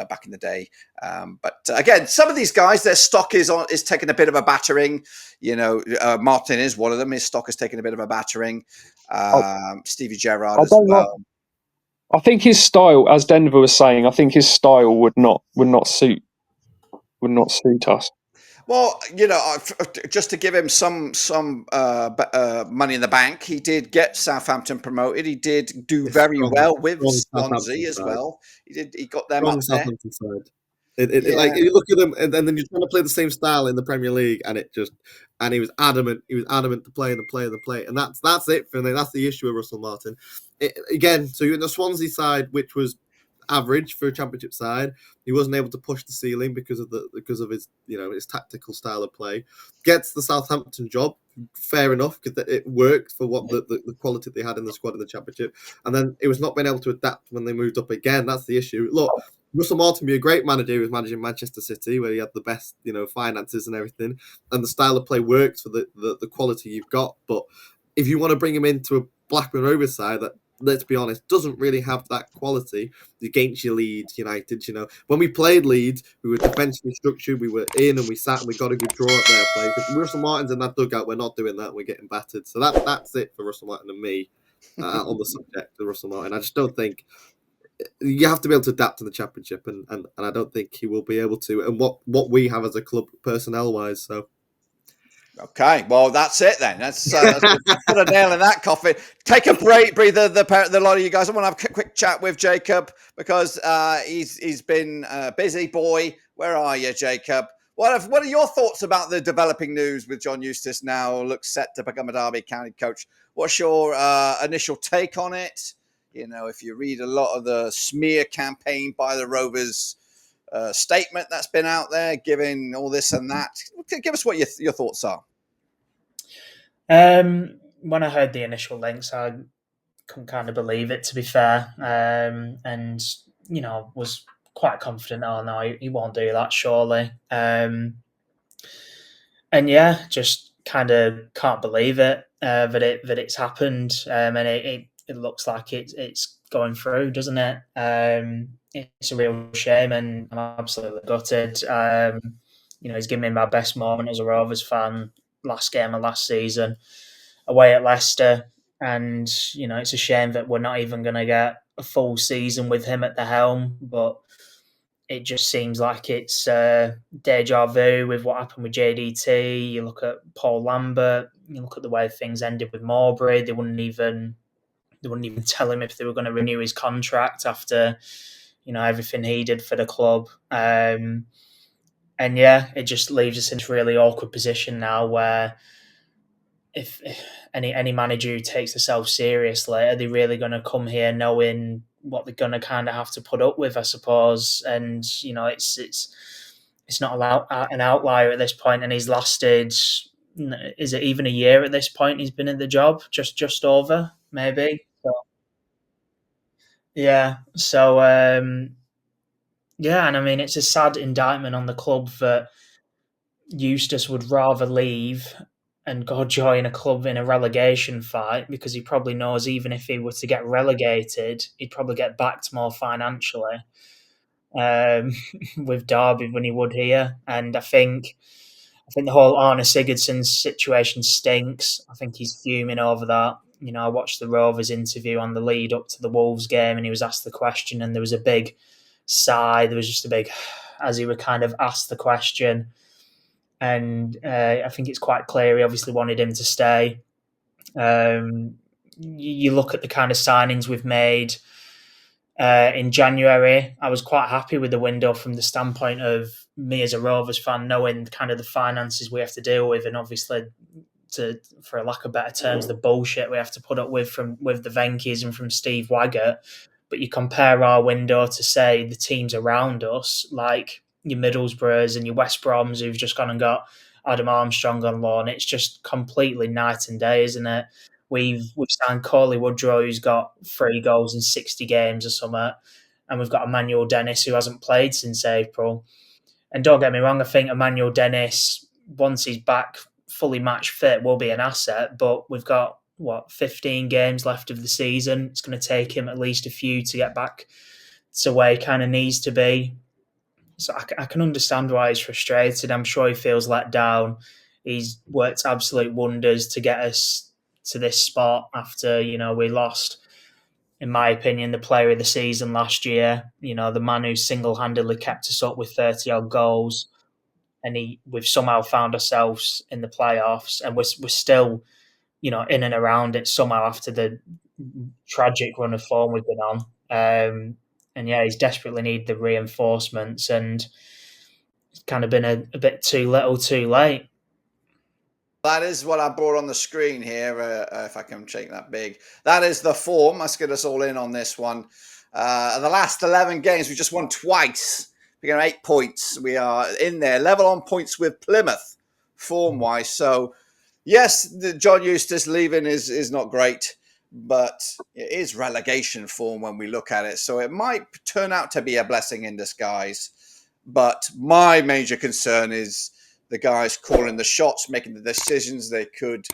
back in the day. But again, some of these guys, their stock is taking a bit of a battering. Martin is one of them. His stock is taking a bit of a battering. Stevie Gerrard as well. I think his style, as Denver was saying, I think his style would not suit us. Well, just to give him some money in the bank, he did get Southampton promoted. He did do very well with Swansea as well. He got them up there. Side. Like you look at them, and then you're trying to play the same style in the Premier League, and he was adamant. He was adamant to play the play, and that's it for me. That's the issue with Russell Martin. Again, so you're in the Swansea side, which was average for a championship side. He wasn't able to push the ceiling because of his his tactical style of play. Gets the Southampton job, fair enough, because it worked for what the quality they had in the squad in the championship, and then it was not being able to adapt when they moved up again. That's the issue. Look, Russell Martin be a great manager. He was managing Manchester City, where he had the best finances and everything, and the style of play works for the quality you've got. But if you want to bring him into a Blackburn Rovers side that, let's be honest, doesn't really have that quality against your Leeds United. When we played Leeds, we were defensively structured, we were in and we sat and we got a good draw at their play. If Russell Martin's in that dugout, we're not doing that, we're getting battered. So that's it for Russell Martin and me on the subject of Russell Martin. I just don't think you have to be able to adapt to the championship, and I don't think he will be able to, and what we have as a club personnel wise. So Okay, well that's it then. That's put a nail in that coffin. Take a break, breathe the lot of you guys. I want to have a quick chat with Jacob because he's been a busy boy. Where are you, Jacob? What are your thoughts about the developing news with John Eustace now looks set to become a Derby County coach? What's your initial take on it? You know, if you read a lot of the smear campaign by the Rovers statement that's been out there, giving all this and that, give us what your thoughts are. When I heard the initial links, I couldn't kind of believe it, to be fair, and was quite confident. Oh no, he won't do that, surely. And yeah, just kind of can't believe it that it's happened, and it looks like it's going through, doesn't it? It's a real shame, and I'm absolutely gutted. He's given me my best moment as a Rovers fan last game of last season away at Leicester, and it's a shame that we're not even going to get a full season with him at the helm. But it just seems like it's deja vu with what happened with JDT. You look at Paul Lambert, you look at the way things ended with Mowbray. They wouldn't even tell him if they were going to renew his contract after everything he did for the club. And yeah, it just leaves us in a really awkward position now where if any manager who takes themselves seriously, are they really going to come here knowing what they're going to kind of have to put up with, I suppose? And it's not an outlier at this point, and he's lasted. Is it even a year at this point? He's been in the job, just over, maybe. So, yeah. So yeah, and I mean it's a sad indictment on the club that Eustace would rather leave and go join a club in a relegation fight because he probably knows even if he were to get relegated, he'd probably get backed more financially with Derby than he would here. And I think the whole Arne Sigurdsson situation stinks. I think he's fuming over that. I watched the Rovers interview on the lead up to the Wolves game, and he was asked the question, and there was a big sigh. There was just a big, as he would kind of ask the question. And I think it's quite clear he obviously wanted him to stay. You look at the kind of signings we've made in January. I was quite happy with the window from the standpoint of me as a Rovers fan, knowing kind of the finances we have to deal with, and obviously, for a lack of better terms, the bullshit we have to put up with the Venkis and from Steve Waggett. But you compare our window to, say, the teams around us, like your Middlesbroughs and your West Broms, who've just gone and got Adam Armstrong on loan. It's just completely night and day, isn't it? We've signed Coley Woodrow, who's got 3 goals in 60 games or something, and we've got Emmanuel Dennis, who hasn't played since April. And don't get me wrong, I think Emmanuel Dennis, once he's back fully match fit, will be an asset. But we've got 15 games left of the season. It's going to take him at least a few to get back to where he kind of needs to be. So I can understand why he's frustrated. I'm sure he feels let down. He's worked absolute wonders to get us to this spot after, we lost, in my opinion, the player of the season last year. The man who single-handedly kept us up with 30-odd goals. And we've somehow found ourselves in the playoffs, and we're still, in and around it somehow after the tragic run of form we've been on. And yeah, he's desperately need the reinforcements, and it's kind of been a bit too little, too late. That is what I brought on the screen here, if I can shake that big. That is the form. Let's get us all in on this one. The last 11 games, we just won twice. We got 8 points. We are in there, level on points with Plymouth, form-wise. So, yes, the John Eustace leaving is not great, but it is relegation form when we look at it. So it might turn out to be a blessing in disguise. But my major concern is the guys calling the shots, making the decisions. They could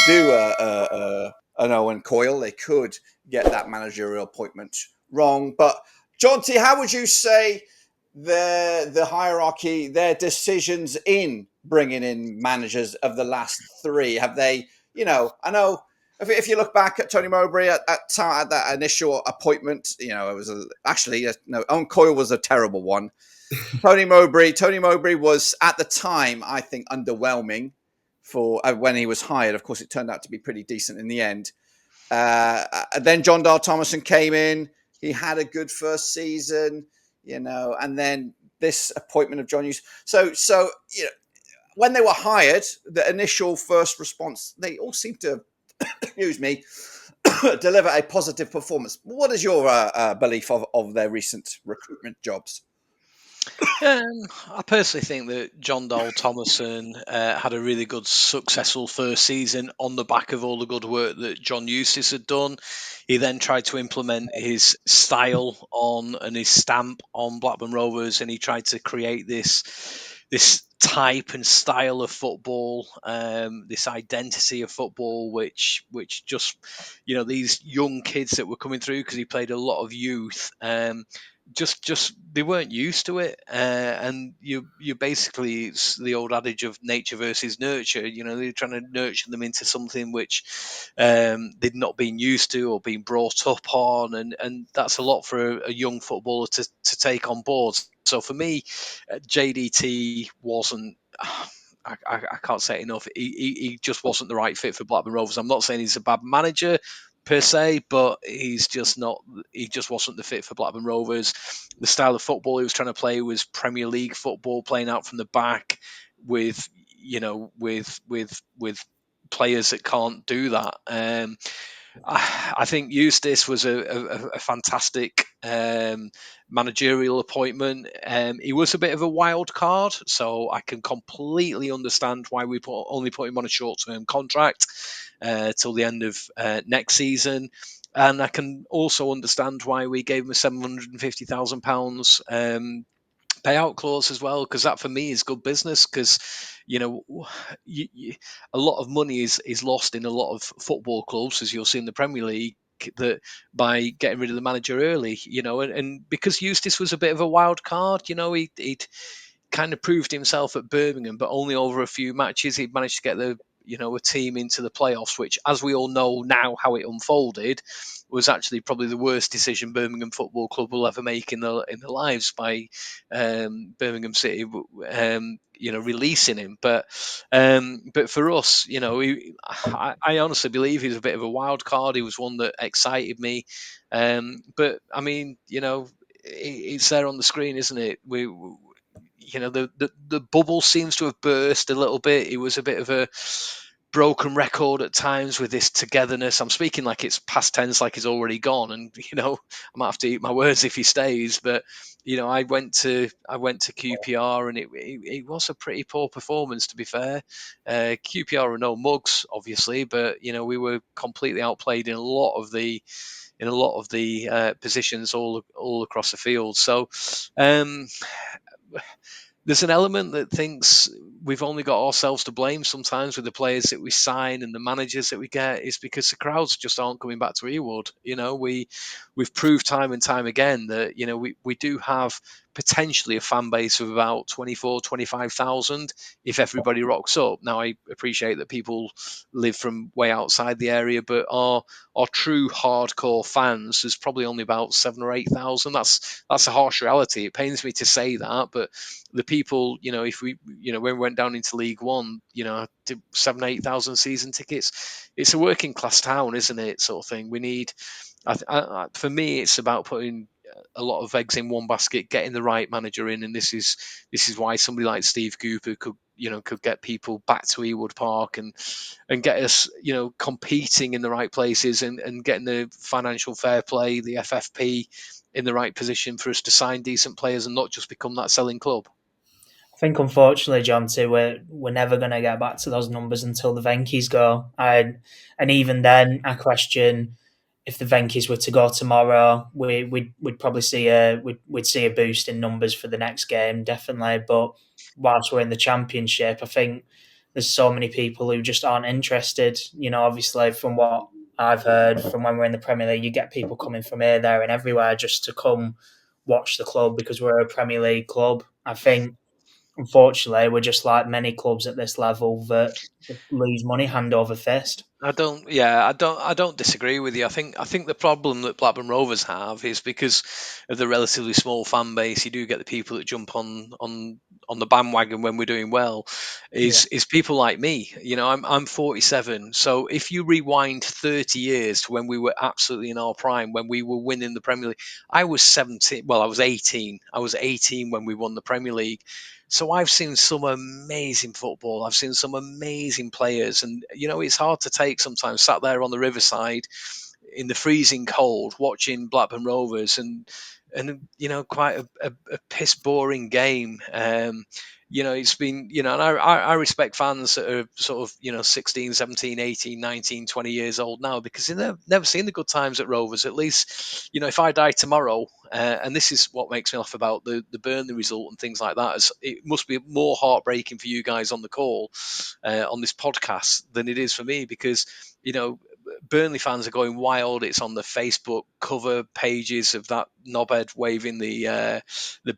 do an Owen Coyle. They could get that managerial appointment wrong. But, Jonty, how would you say the hierarchy, their decisions in bringing in managers of the last 3, have they, I know if you look back at Tony Mowbray at that initial appointment, it was Owen Coyle was a terrible one. Tony Mowbray was at the time, I think, underwhelming. for when he was hired. Of course, it turned out to be pretty decent in the end. Then John Dahl Thomason came in. He had a good first season, and then this appointment of John Eustace. So when they were hired, the initial first response, they all seemed to, excuse me, deliver a positive performance. What is your belief of their recent recruitment jobs? I personally think that John Dahl Thomason had a really good, successful first season on the back of all the good work that John Eustace had done. He then tried to implement his style on and his stamp on Blackburn Rovers, and he tried to create this type and style of football, this identity of football, which just these young kids that were coming through, because he played a lot of youth. Just they weren't used to it, and you basically, it's the old adage of nature versus nurture. They're trying to nurture them into something which they'd not been used to or been brought up on, and that's a lot for a young footballer to take on board. So for me, JDT wasn't. I can't say it enough. He just wasn't the right fit for Blackburn Rovers. I'm not saying he's a bad manager per se, but he's just not. He just wasn't the fit for Blackburn Rovers. The style of football he was trying to play was Premier League football, playing out from the back with with players that can't do that. I think Eustace was a fantastic managerial appointment. He was a bit of a wild card, so I can completely understand why we only put him on a short-term contract till the end of next season. And I can also understand why we gave him a £750,000 payout clause as well, because that for me is good business, because a lot of money is lost in a lot of football clubs, as you'll see in the Premier League, that by getting rid of the manager early, and because Eustace was a bit of a wild card, he'd kind of proved himself at Birmingham, but only over a few matches. He'd managed to get a team into the playoffs, which, as we all know now how it unfolded, was actually probably the worst decision Birmingham Football Club will ever make in their lives, by Birmingham City releasing him. But for us, I honestly believe he was a bit of a wild card. He was one that excited me. But I mean, it's there on the screen, isn't it? The bubble seems to have burst a little bit. It was a bit of a broken record at times with this togetherness. I'm speaking like it's past tense, like he's already gone, and I might have to eat my words if he stays. But I went to QPR, and it was a pretty poor performance, to be fair. QPR are no mugs, obviously, but we were completely outplayed in a lot of the positions all across the field. So there's an element that thinks we've only got ourselves to blame sometimes with the players that we sign and the managers that we get, is because the crowds just aren't coming back to Ewood. We've proved time and time again that we do have potentially a fan base of about 25,000 if everybody rocks up. Now, I appreciate that people live from way outside the area, but our true hardcore fans, there's probably only about 7,000 or 8,000. That's a harsh reality. It pains me to say that, but the people, if we, when we went down into League One, 7,000, 8,000 season tickets. It's a working class town, isn't it? Sort of thing. We need. For me, it's about putting a lot of eggs in one basket, getting the right manager in, and this is why somebody like Steve Cooper could get people back to Ewood Park and get us competing in the right places, and getting the financial fair play, the FFP, in the right position for us to sign decent players and not just become that selling club. I think, unfortunately, John, too, we're never going to get back to those numbers until the Venkies go. And even then, I question if the Venkies were to go tomorrow, we'd probably see we'd see a boost in numbers for the next game, definitely. But whilst we're in the Championship, I think there's so many people who just aren't interested. Obviously, from what I've heard from when we're in the Premier League, you get people coming from here, there, and everywhere just to come watch the club because we're a Premier League club. I think, unfortunately, we're just like many clubs at this level that lose money hand over fist. I don't disagree with you. I think the problem that Blackburn Rovers have is because of the relatively small fan base. You do get the people that jump on the bandwagon when we're doing well. Is people like me? I'm 47. So if you rewind 30 years to when we were absolutely in our prime, when we were winning the Premier League, I was 17. Well, I was 18. I was 18 when we won the Premier League. So I've seen some amazing football. I've seen some amazing players, and it's hard to take sometimes. Sat there on the Riverside in the freezing cold, watching Blackburn Rovers, and quite a piss boring game. It's been, and I respect fans that are sort of 16, 17, 18, 19, 20 years old now, because they've never seen the good times at Rovers. At least, if I die tomorrow, and this is what makes me laugh about the Burnley result and things like that, is it must be more heartbreaking for you guys on the call, on this podcast, than it is for me, because Burnley fans are going wild. It's on the Facebook cover pages of that knobhead waving the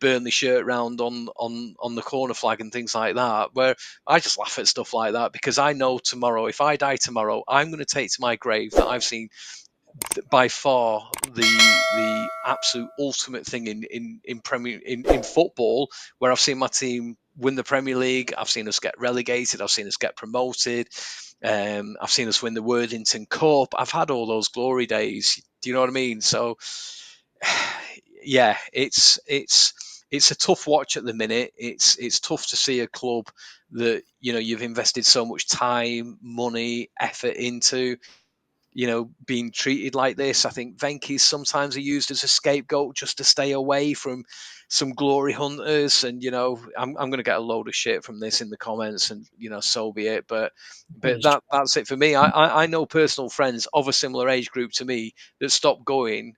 Burnley shirt round on the corner flag and things like that. Where I just laugh at stuff like that, because I know tomorrow, if I die tomorrow, I'm going to take to my grave that I've seen by far the absolute ultimate thing in football, where I've seen my team win the Premier League. I've seen us get relegated. I've seen us get promoted. I've seen us win the Worthington Cup. I've had all those glory days. Do you know what I mean? So, yeah, it's a tough watch at the minute. It's tough to see a club that you've invested so much time, money, effort into, being treated like this. I think Venky's sometimes are used as a scapegoat just to stay away from some glory hunters. And I'm going to get a load of shit from this in the comments, and so be it. But that's it for me. I know personal friends of a similar age group to me that stopped going.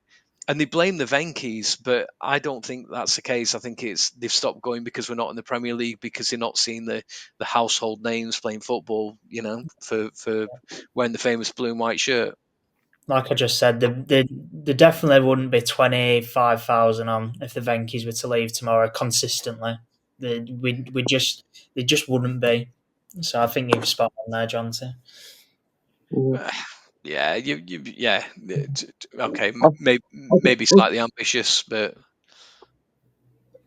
And they blame the Venkies, but I don't think that's the case. I think they've stopped going because we're not in the Premier League, because they're not seeing the household names playing football, for wearing the famous blue and white shirt. Like I just said, there definitely wouldn't be 25,000 on if the Venkies were to leave tomorrow consistently. We just wouldn't be. So I think you've spot on there, Jonty. Yeah, okay, maybe slightly ambitious, but.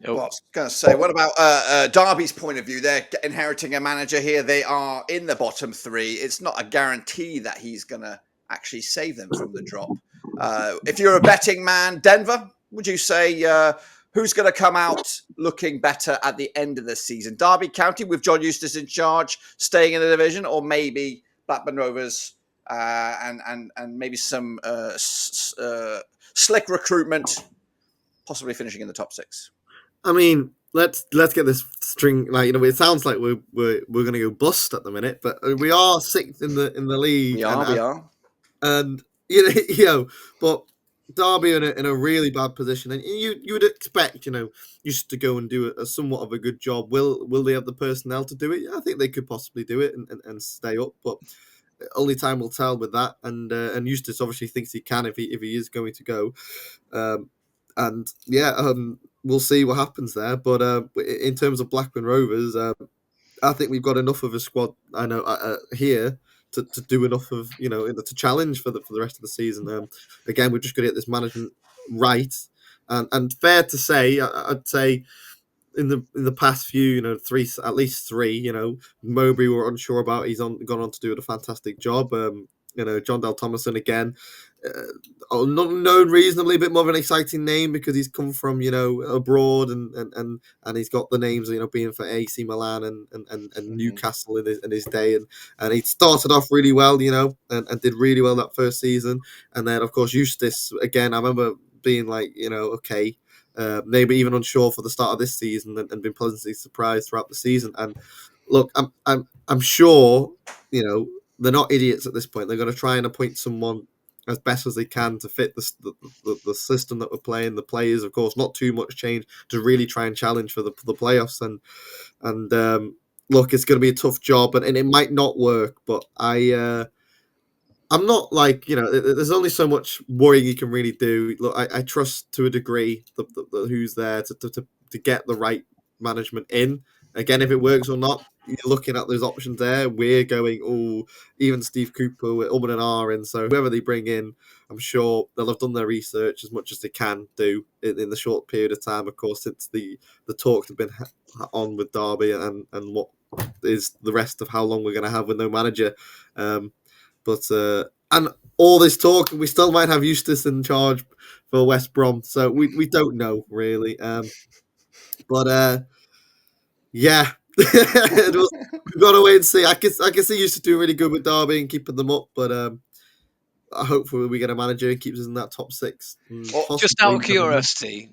Well, I was going to say, what about Derby's point of view? They're inheriting a manager here. They are in the bottom three. It's not a guarantee that he's going to actually save them from the drop. If you're a betting man, Denver, would you say who's going to come out looking better at the end of the season? Derby County with John Eustace in charge, staying in the division, or maybe Blackburn Rovers and maybe some slick recruitment, possibly finishing in the top six? I mean, let's get this string. It sounds like we're going to go bust at the minute, but we are sixth in the league. We are. And but Derby in a really bad position, and you would expect used to go and do a somewhat of a good job. Will they have the personnel to do it? I think they could possibly do it and stay up, but only time will tell with that. And Eustace obviously thinks he can if he is going to go. We'll see what happens there. But in terms of Blackburn Rovers, I think we've got enough of a squad. I know here to do enough of to challenge for the rest of the season. Again, we're just going to get this management right, and fair to say, I'd say in the past few, at least three, Mowbray we're unsure about. He's gone on to do a fantastic job. John Del Thomason again, not known reasonably, a bit more of an exciting name because he's come from abroad and he's got the names being for AC Milan and Newcastle in his day, and he started off really well and did really well that first season, and then of course Eustace again. I remember being like okay. Maybe even unsure for the start of this season, and been pleasantly surprised throughout the season. And look, I'm sure they're not idiots at this point. They're going to try and appoint someone as best as they can to fit the system that we're playing. The players, of course, not too much change to really try and challenge for the playoffs. And look, it's going to be a tough job, and it might not work. But I'm not like there's only so much worrying you can really do. Look, I trust to a degree the who's there to get the right management in, again, if it works or not, you're looking at those options there. We're going, oh, even Steve Cooper with and R in. So whoever they bring in, I'm sure they'll have done their research as much as they can do in the short period of time, of course, since the talks have been on with Derby and what is the rest of how long we're going to have with no manager. And all this talk, we still might have Eustace in charge for West Brom. So we don't know, really. Yeah. We've got to wait and see. I can see Eustace doing really good with Derby and keeping them up, but hopefully we get a manager who keeps us in that top six. Just out of curiosity,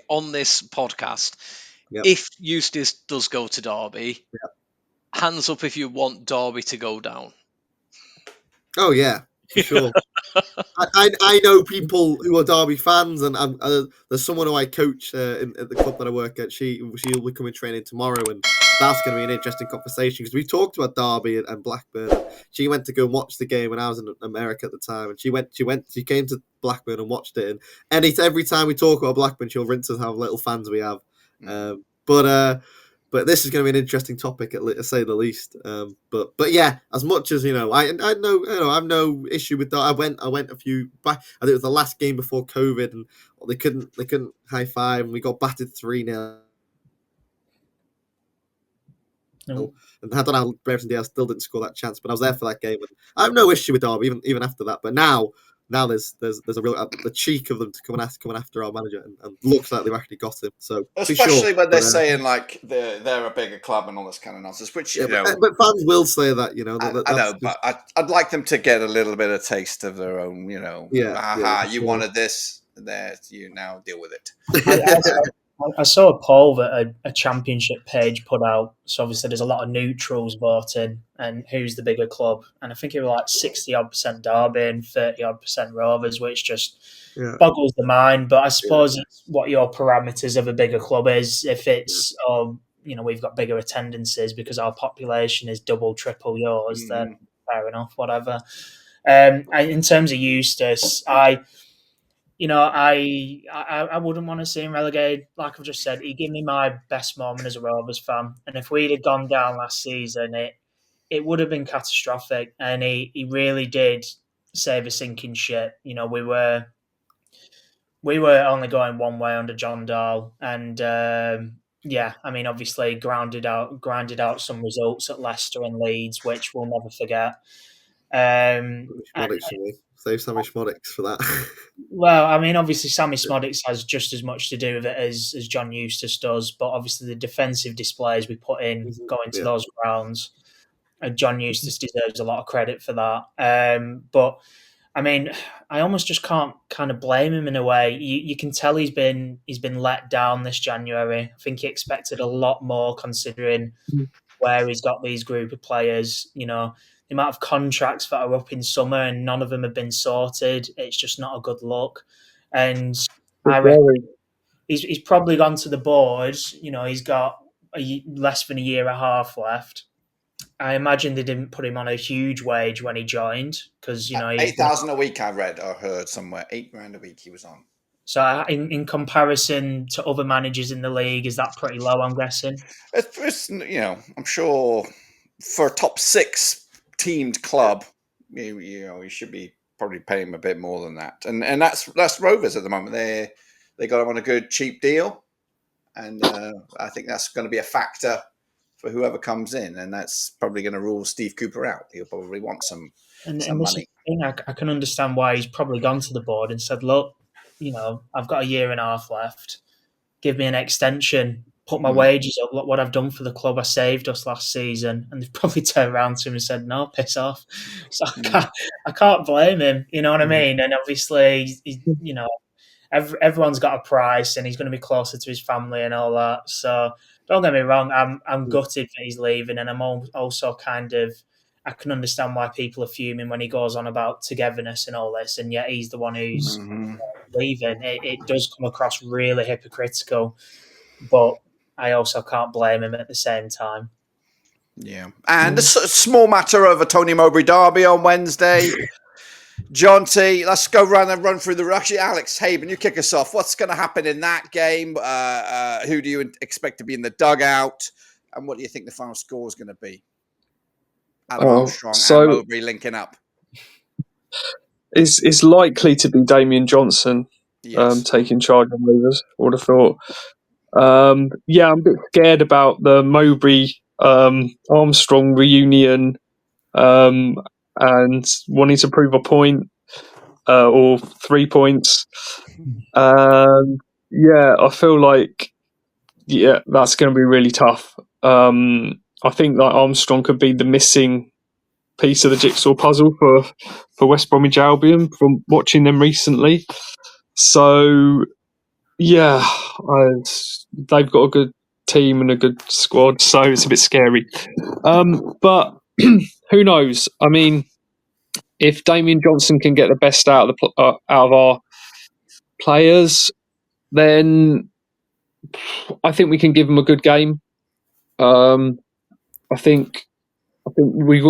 on this podcast, if Eustace does go to Derby, hands up if you want Derby to go down. Oh yeah, for sure. I know people who are Derby fans, and there's someone who I coach at the club that I work at. She'll be coming training tomorrow, and that's going to be an interesting conversation because we talked about Derby and Blackburn. She went to go and watch the game when I was in America at the time, and she came to Blackburn and watched it. And every time we talk about Blackburn, she'll rinse us how little fans we have. But this is going to be an interesting topic, to say the least. But yeah, as much as I have no issue with that. I went a few back. I think it was the last game before COVID, and they couldn't high five, and we got battered 3-0. No. And I don't know how Brereton Diaz still didn't score that chance, but I was there for that game, and I have no issue with Derby even after that. But now there's a real the cheek of them to come after our manager, and looks like they've actually got him. So especially when they're saying like they're a bigger club and all this kind of nonsense, which but fans will say that, I know, but I'd like them to get a little bit of taste of their own, you wanted this, there, you now deal with it. I saw a poll that a championship page put out. So obviously there's a lot of neutrals voting and who's the bigger club. And I think it was like 60-odd% Derby and 30-odd% Rovers, which just boggles the mind. But I suppose it's what your parameters of a bigger club is. If it's, we've got bigger attendances because our population is double, triple yours, then fair enough, whatever. In terms of Eustace, I wouldn't want to see him relegated. Like I've just said, he gave me my best moment as a Rovers fan. And if we'd have gone down last season, it would have been catastrophic. And he really did save a sinking ship. We were only going one way under John Dahl. And obviously grinded out some results at Leicester and Leeds, which we'll never forget. Save Sammy Smodics for that. Well, obviously Sammy Smodics has just as much to do with it as John Eustace does, but obviously the defensive displays we put in going to those grounds, John Eustace deserves a lot of credit for that. But I almost just can't kind of blame him in a way. You can tell he's been let down this January. I think he expected a lot more considering where he's got these group of players. The amount of contracts that are up in summer and none of them have been sorted, it's just not a good look. And I reckon he's probably gone to the board. He's got less than a year and a half left. I imagine they didn't put him on a huge wage when he joined because 8,000 a week. I read or heard somewhere £8,000 a week he was on. So in comparison to other managers in the league, is that pretty low? I'm guessing. It's I'm sure for a top 6 teamed club, you should be probably paying him a bit more than that, and that's Rovers at the moment. They got him on a good cheap deal, and I think that's going to be a factor for whoever comes in, and that's probably going to rule Steve Cooper out. He'll probably want some money. I can understand why he's probably gone to the board and said, "Look, I've got a year and a half left. Give me an extension." Put my wages up, look what I've done for the club. I saved us last season. And they've probably turned around to him and said, no, piss off. So I can't blame him, you know what I mean? And obviously, everyone's got a price and he's going to be closer to his family and all that. So don't get me wrong, I'm gutted that he's leaving. And I'm also kind of, I can understand why people are fuming when he goes on about togetherness and all this. And yet he's the one who's leaving. It does come across really hypocritical. But I also can't blame him at the same time. Yeah. And a small matter over Tony Mowbray Derby on Wednesday. John T, let's go round and run through the. Actually, Alex Haben, you kick us off. What's going to happen in that game? Who do you expect to be in the dugout? And what do you think the final score is going to be? Adam Armstrong and Mowbray linking up. It's likely to be Damien Johnson taking charge of Rovers, I would have thought. Yeah, I'm a bit scared about the Mowbray Armstrong reunion and wanting to prove a point or 3 points. Yeah, I feel like that's going to be really tough. I think that Armstrong could be the missing piece of the jigsaw puzzle for West Bromwich Albion from watching them recently. So yeah, they've got a good team and a good squad, so it's a bit scary. But who knows? I mean, if Damien Johnson can get the best out of our players, then I think we can give them a good game. I think we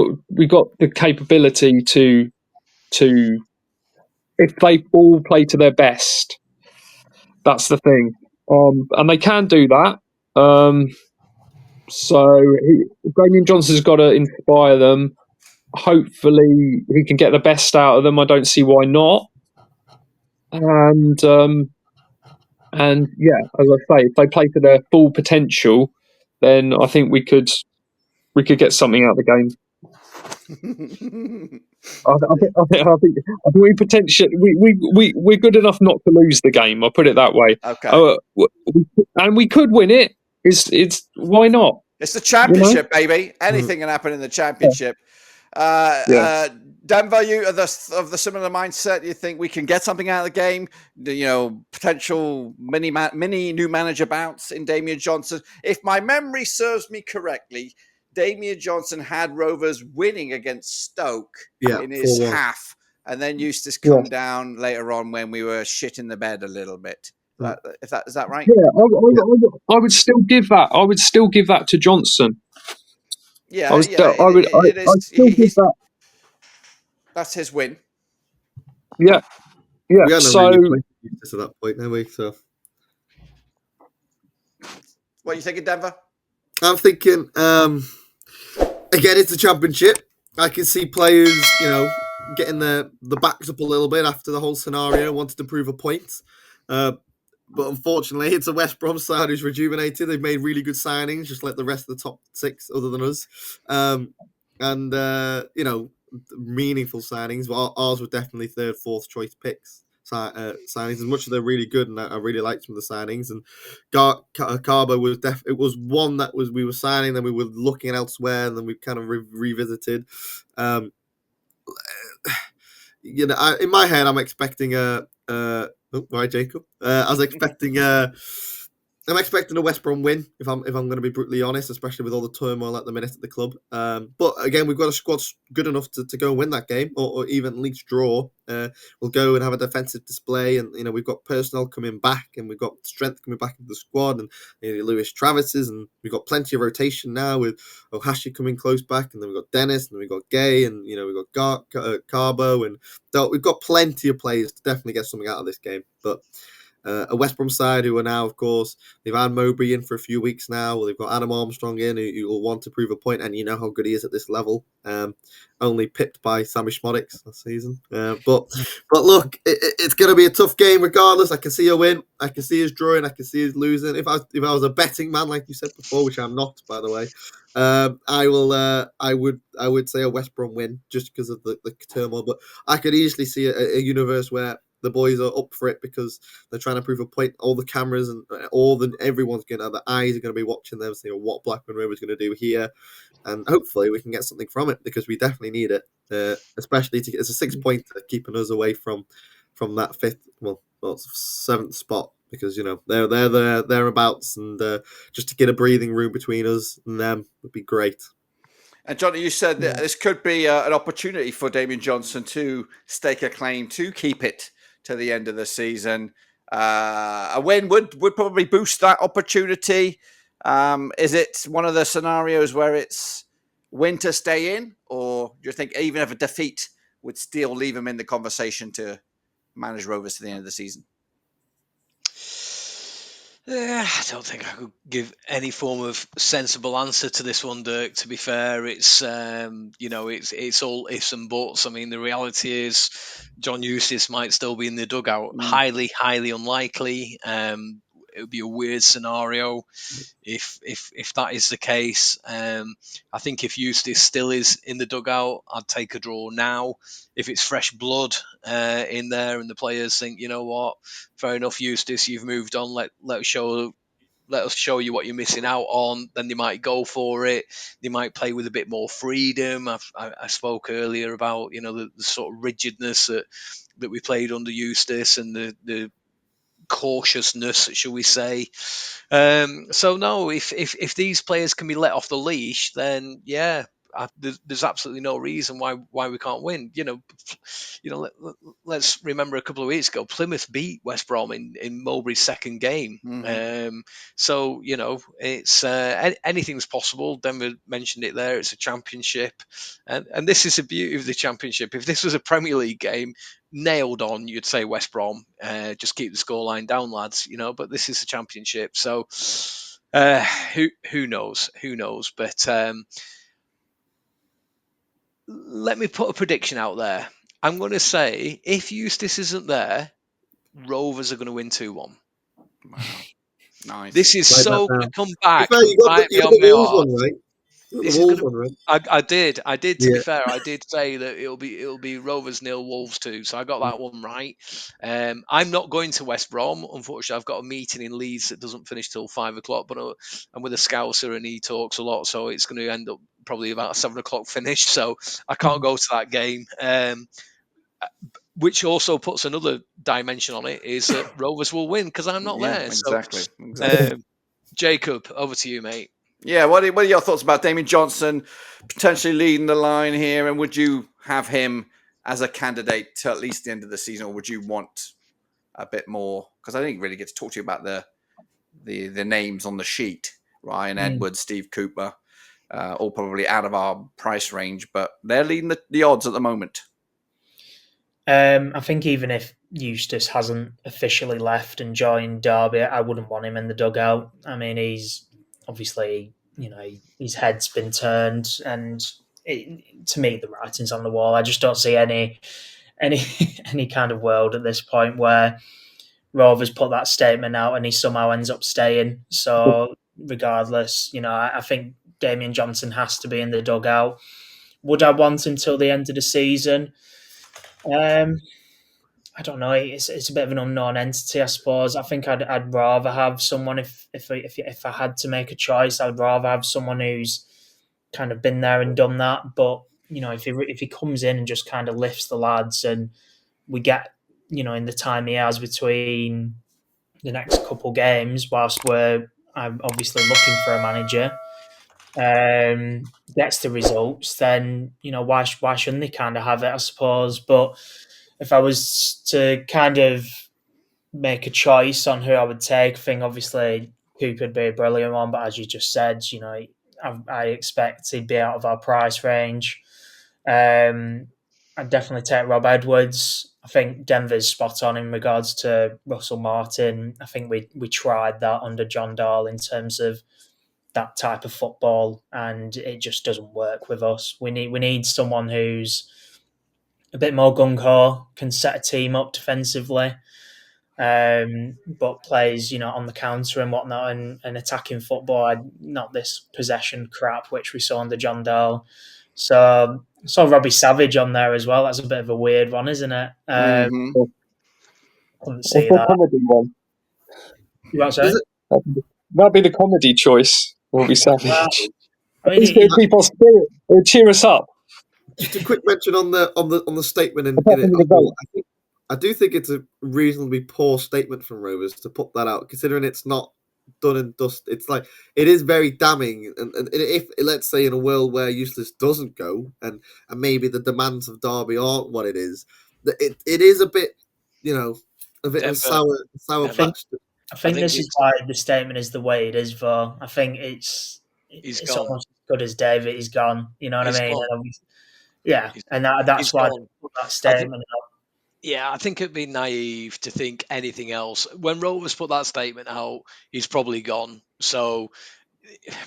got the capability to if they all play to their best. That's the thing, and they can do that. So Damien Johnson's got to inspire them. Hopefully, he can get the best out of them. I don't see why not. And yeah, as I say, if they play to their full potential, then I think we could get something out of the game. I think we potentially we're good enough not to lose the game. I'll put it that way. Okay. And we could win it. It's why not? It's the championship, baby. Anything can happen in the championship. Denver, you of the similar mindset. You think we can get something out of the game? Potential mini new manager bounce in Damien Johnson. If my memory serves me correctly, Damien Johnson had Rovers winning against Stoke in his half, and then Eustace come down later on when we were shit in the bed a little bit. Is that right? Yeah, I would still give that. I would still give that to Johnson. Yeah, I still give that. That's his win. Yeah. We hadn't really played Eustace at that point, have we? So, what are you thinking, Denver? I'm thinking. Again, it's a championship. I can see players, getting the backs up a little bit after the whole scenario, wanted to prove a point. But unfortunately, it's a West Brom side who's rejuvenated. They've made really good signings, just like the rest of the top six, other than us. Meaningful signings. But ours were definitely third, fourth choice picks. Signings, as much as they're really good, and I really liked some of the signings. And Carbo was it was one that we were signing, then we were looking elsewhere, and then we kind of revisited. In my head, I'm expecting right, Jacob. I was expecting I'm expecting a West Brom win, if I'm going to be brutally honest, especially with all the turmoil at the minute at the club. But again, we've got a squad good enough to go and win that game, or even at least draw. We'll go and have a defensive display, and we've got personnel coming back, and we've got strength coming back into the squad, and Lewis Travis's, and we've got plenty of rotation now with Ohashi coming close back, and then we've got Dennis, and we've got Gay, and we've got Carbo, and we've got plenty of players to definitely get something out of this game. But a West Brom side who are now, of course, they've had Mowbray in for a few weeks now. Well, they've got Adam Armstrong in who will want to prove a point, and you know how good he is at this level. Only pipped by Sammy Schmodix last season. But look, it's going to be a tough game regardless. I can see a win. I can see us drawing. I can see us losing. If I was a betting man, like you said before, which I'm not, by the way, I would say a West Brom win just because of the turmoil. But I could easily see a universe where the boys are up for it because they're trying to prove a point. All the cameras and everyone's the eyes are going to be watching them, seeing what Blackburn Rovers going to do here, and hopefully we can get something from it because we definitely need it, especially to get it's a 6 point keeping us away from that seventh spot because they're thereabouts, and just to get a breathing room between us and them would be great. And Johnny, you said that this could be an opportunity for Damien Johnson to stake a claim to keep it to the end of the season. A win would probably boost that opportunity. Is it one of the scenarios where it's win to stay in, or do you think even if a defeat would still leave him in the conversation to manage Rovers to the end of the season? I don't think I could give any form of sensible answer to this one, Dirk. To be fair, it's it's all ifs and buts. I mean, the reality is John Eustace might still be in the dugout. Highly, highly unlikely. It would be a weird scenario if that is the case. I think if Eustace still is in the dugout, I'd take a draw now. If it's fresh blood in there and the players think, you know what, fair enough, Eustace, you've moved on. Let us show you what you're missing out on. Then they might go for it. They might play with a bit more freedom. I spoke earlier about the sort of rigidness that we played under Eustace and the cautiousness, shall we say. So no, if these players can be let off the leash, then yeah, there's absolutely no reason why we can't win. Let's remember a couple of weeks ago, Plymouth beat West Brom in Mowbray's second game. So it's anything's possible. Denver mentioned it there. It's a championship, and this is the beauty of the championship. If this was a Premier League game, nailed on, you'd say West Brom, just keep the scoreline down, lads. But this is the championship, so who knows? But let me put a prediction out there. I'm going to say if Eustace isn't there, Rovers are going to win 2-1. Wow. Nice. This is Write so that going down. to come back. To be fair, you got Bite me the on my Wolves arse. one, right? You got This the is Wolves gonna. one, right? I did. To Yeah. be fair, I did say that it'll be Rovers 0, Wolves 2. So I got that one right. I'm not going to West Brom. Unfortunately, I've got a meeting in Leeds that doesn't finish till 5:00. But I'm with a Scouser and he talks a lot, so it's going to end up probably about a 7:00 finish. So I can't go to that game. Which also puts another dimension on it, is that Rovers will win because I'm not there. Exactly. So, Jacob, over to you, mate. Yeah, what are your thoughts about Damien Johnson potentially leading the line here, and would you have him as a candidate to at least the end of the season, or would you want a bit more? Because I didn't really get to talk to you about the names on the sheet. Ryan Edwards, Steve Cooper, all probably out of our price range, but they're leading the odds at the moment. I think even if Eustace hasn't officially left and joined Derby, I wouldn't want him in the dugout. I mean, he's obviously, his head's been turned, and to me, the writing's on the wall. I just don't see any kind of world at this point where Rovers put that statement out and he somehow ends up staying. So regardless, I think Damien Johnson has to be in the dugout. Would I want him till the end of the season? I don't know. It's a bit of an unknown entity, I suppose. I think I'd rather have someone if I had to make a choice. I'd rather have someone who's kind of been there and done that. But if he comes in and just kind of lifts the lads, and we get in the time he has between the next couple games, whilst I'm obviously looking for a manager, gets the results, then why shouldn't they kind of have it, I suppose. But if I was to kind of make a choice on who I would take, I think obviously Cooper would be a brilliant one, but as you just said, I expect he'd be out of our price range. I'd definitely take Rob Edwards. I think Denver's spot on in regards to Russell Martin. I think we tried that under John Dahl in terms of that type of football, and it just doesn't work with us. We need someone who's a bit more gung ho, can set a team up defensively, but plays on the counter and whatnot, and attacking football. Not this possession crap which we saw under John Dahl. So I saw Robbie Savage on there as well. That's a bit of a weird one, isn't it? Couldn't see that. Comedy one. You want to say? That'd be the comedy choice. Robbie Savage. Well, I It's mean, going to keep our spirit. It'll cheer us up. Just a quick mention on the statement in Apart it. from the vote. I do think it's a reasonably poor statement from Rovers to put that out, considering it's not done and dust. It's like it is very damning, and if let's say in a world where Eustace doesn't go, and maybe the demands of Derby aren't what it is a bit, a bit of a sour patch. I think this is why the statement is the way it is, though. I think it's gone. almost as good as David. He's gone. You know what I mean? Gone. And Yeah, and that's He's why gone. they put that statement out. Yeah, I think it'd be naive to think anything else. When Rovers put that statement out, he's probably gone. So,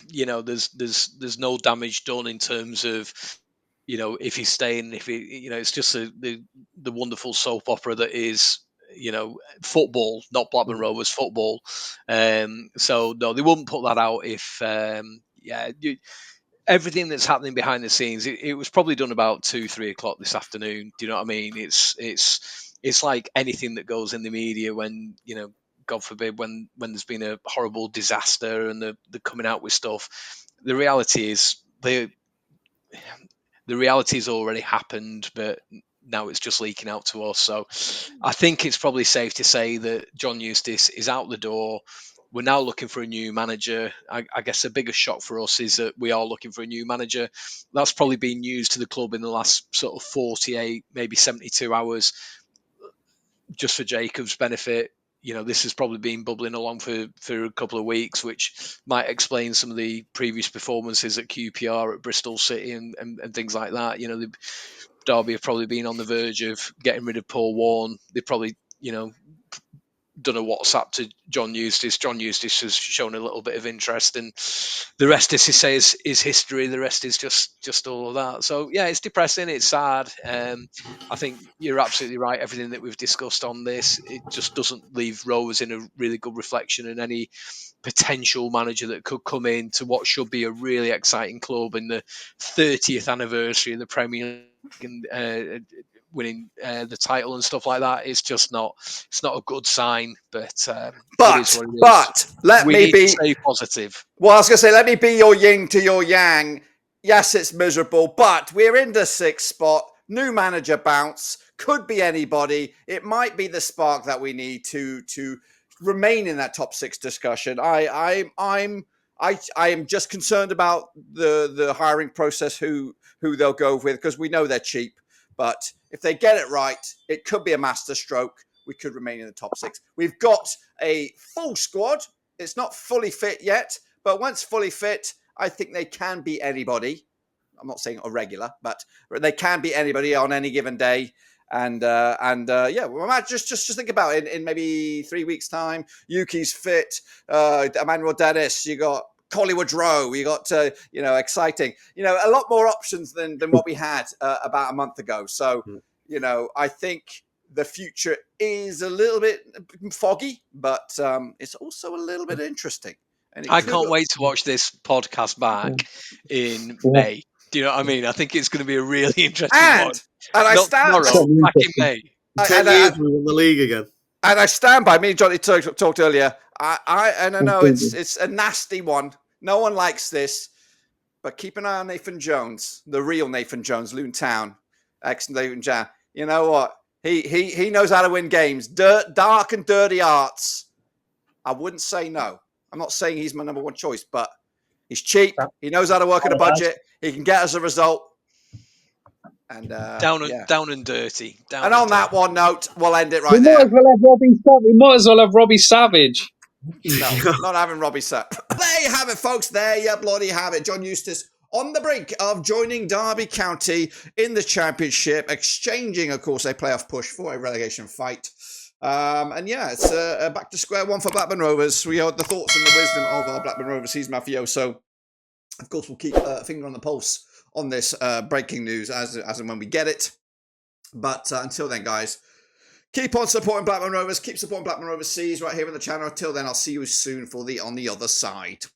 there's no damage done in terms of, if he's staying, if he, it's just the wonderful soap opera that is, football, not Blackburn Rovers football. So no, they wouldn't put that out if, everything that's happening behind the scenes, it was probably done about 2-3 o'clock this afternoon. Do you know what I mean? It's like anything that goes in the media when, God forbid, when there's been a horrible disaster and they're coming out with stuff. The reality is the reality's already happened, but now it's just leaking out to us. So I think it's probably safe to say that John Eustace is out the door. We're now looking for a new manager. I guess the biggest shock for us is that we are looking for a new manager. That's probably been news to the club in the last sort of 48, maybe 72 hours. Just for Jacob's benefit, this has probably been bubbling along for a couple of weeks, which might explain some of the previous performances at QPR, at Bristol City, and things like that. Derby have probably been on the verge of getting rid of Paul Warne. They've probably, done a WhatsApp to John Eustace. John Eustace has shown a little bit of interest, and the rest, as he says, is history. The rest is just all of that. So yeah, it's depressing. It's sad. I think you're absolutely right. Everything that we've discussed on this, it just doesn't leave Rovers in a really good reflection, and any potential manager that could come in to what should be a really exciting club in the 30th anniversary of the Premier League and winning the title and stuff like that. It's just not. It's not a good sign. But it is what it is. But let we me need be to stay positive. Well, I was going to say, let me be your yin to your yang. Yes, it's miserable, but we're in the 6th spot. New manager bounce. Could be anybody. It might be the spark that we need to remain in that top 6 discussion. I am just concerned about the hiring process, who they'll go with, because we know they're cheap. But if they get it right, it could be a masterstroke. We could remain in the top 6. We've got a full squad. It's not fully fit yet, but once fully fit, I think they can beat anybody. I'm not saying a regular, but they can beat anybody on any given day. And well, just think about it. In maybe 3 weeks' time, Yuki's fit. Emmanuel Dennis, you got Collywood Row. You got exciting. A lot more options than what we had about a month ago. So I think the future is a little bit foggy, but it's also a little bit interesting. And I can't wait to watch this podcast back in May. Do you know what I mean? I think it's going to be a really interesting one. And I Not stand tomorrow, back in May. 10 years we won the league again. And I stand by. Me and Johnny talked earlier. I know it's a nasty one. No one likes this, but keep an eye on Nathan Jones, the real Nathan Jones, Luton Town, ex Nathan Jones. You know what? He knows how to win games. Dark and dirty arts. I wouldn't say no. I'm not saying he's my number one choice, but he's cheap. He knows how to work on a budget. He can get us a result. And down and dirty. And on that one note, we'll end it right there. We might as well have Robbie Savage. No, not having Robbie Savage. There you have it, folks. There you bloody have it. John Eustace on the brink of joining Derby County in the Championship, exchanging, of course, a playoff push for a relegation fight. It's back to square one for Blackburn Rovers. We heard the thoughts and the wisdom of our Blackburn Roverseas mafioso. Of course, we'll keep a finger on the pulse on this breaking news as and when we get it. But until then, guys, keep on supporting Blackburn Rovers. Keep supporting Blackburn Roverseas right here on the channel. Until then, I'll see you soon for On the Other Side.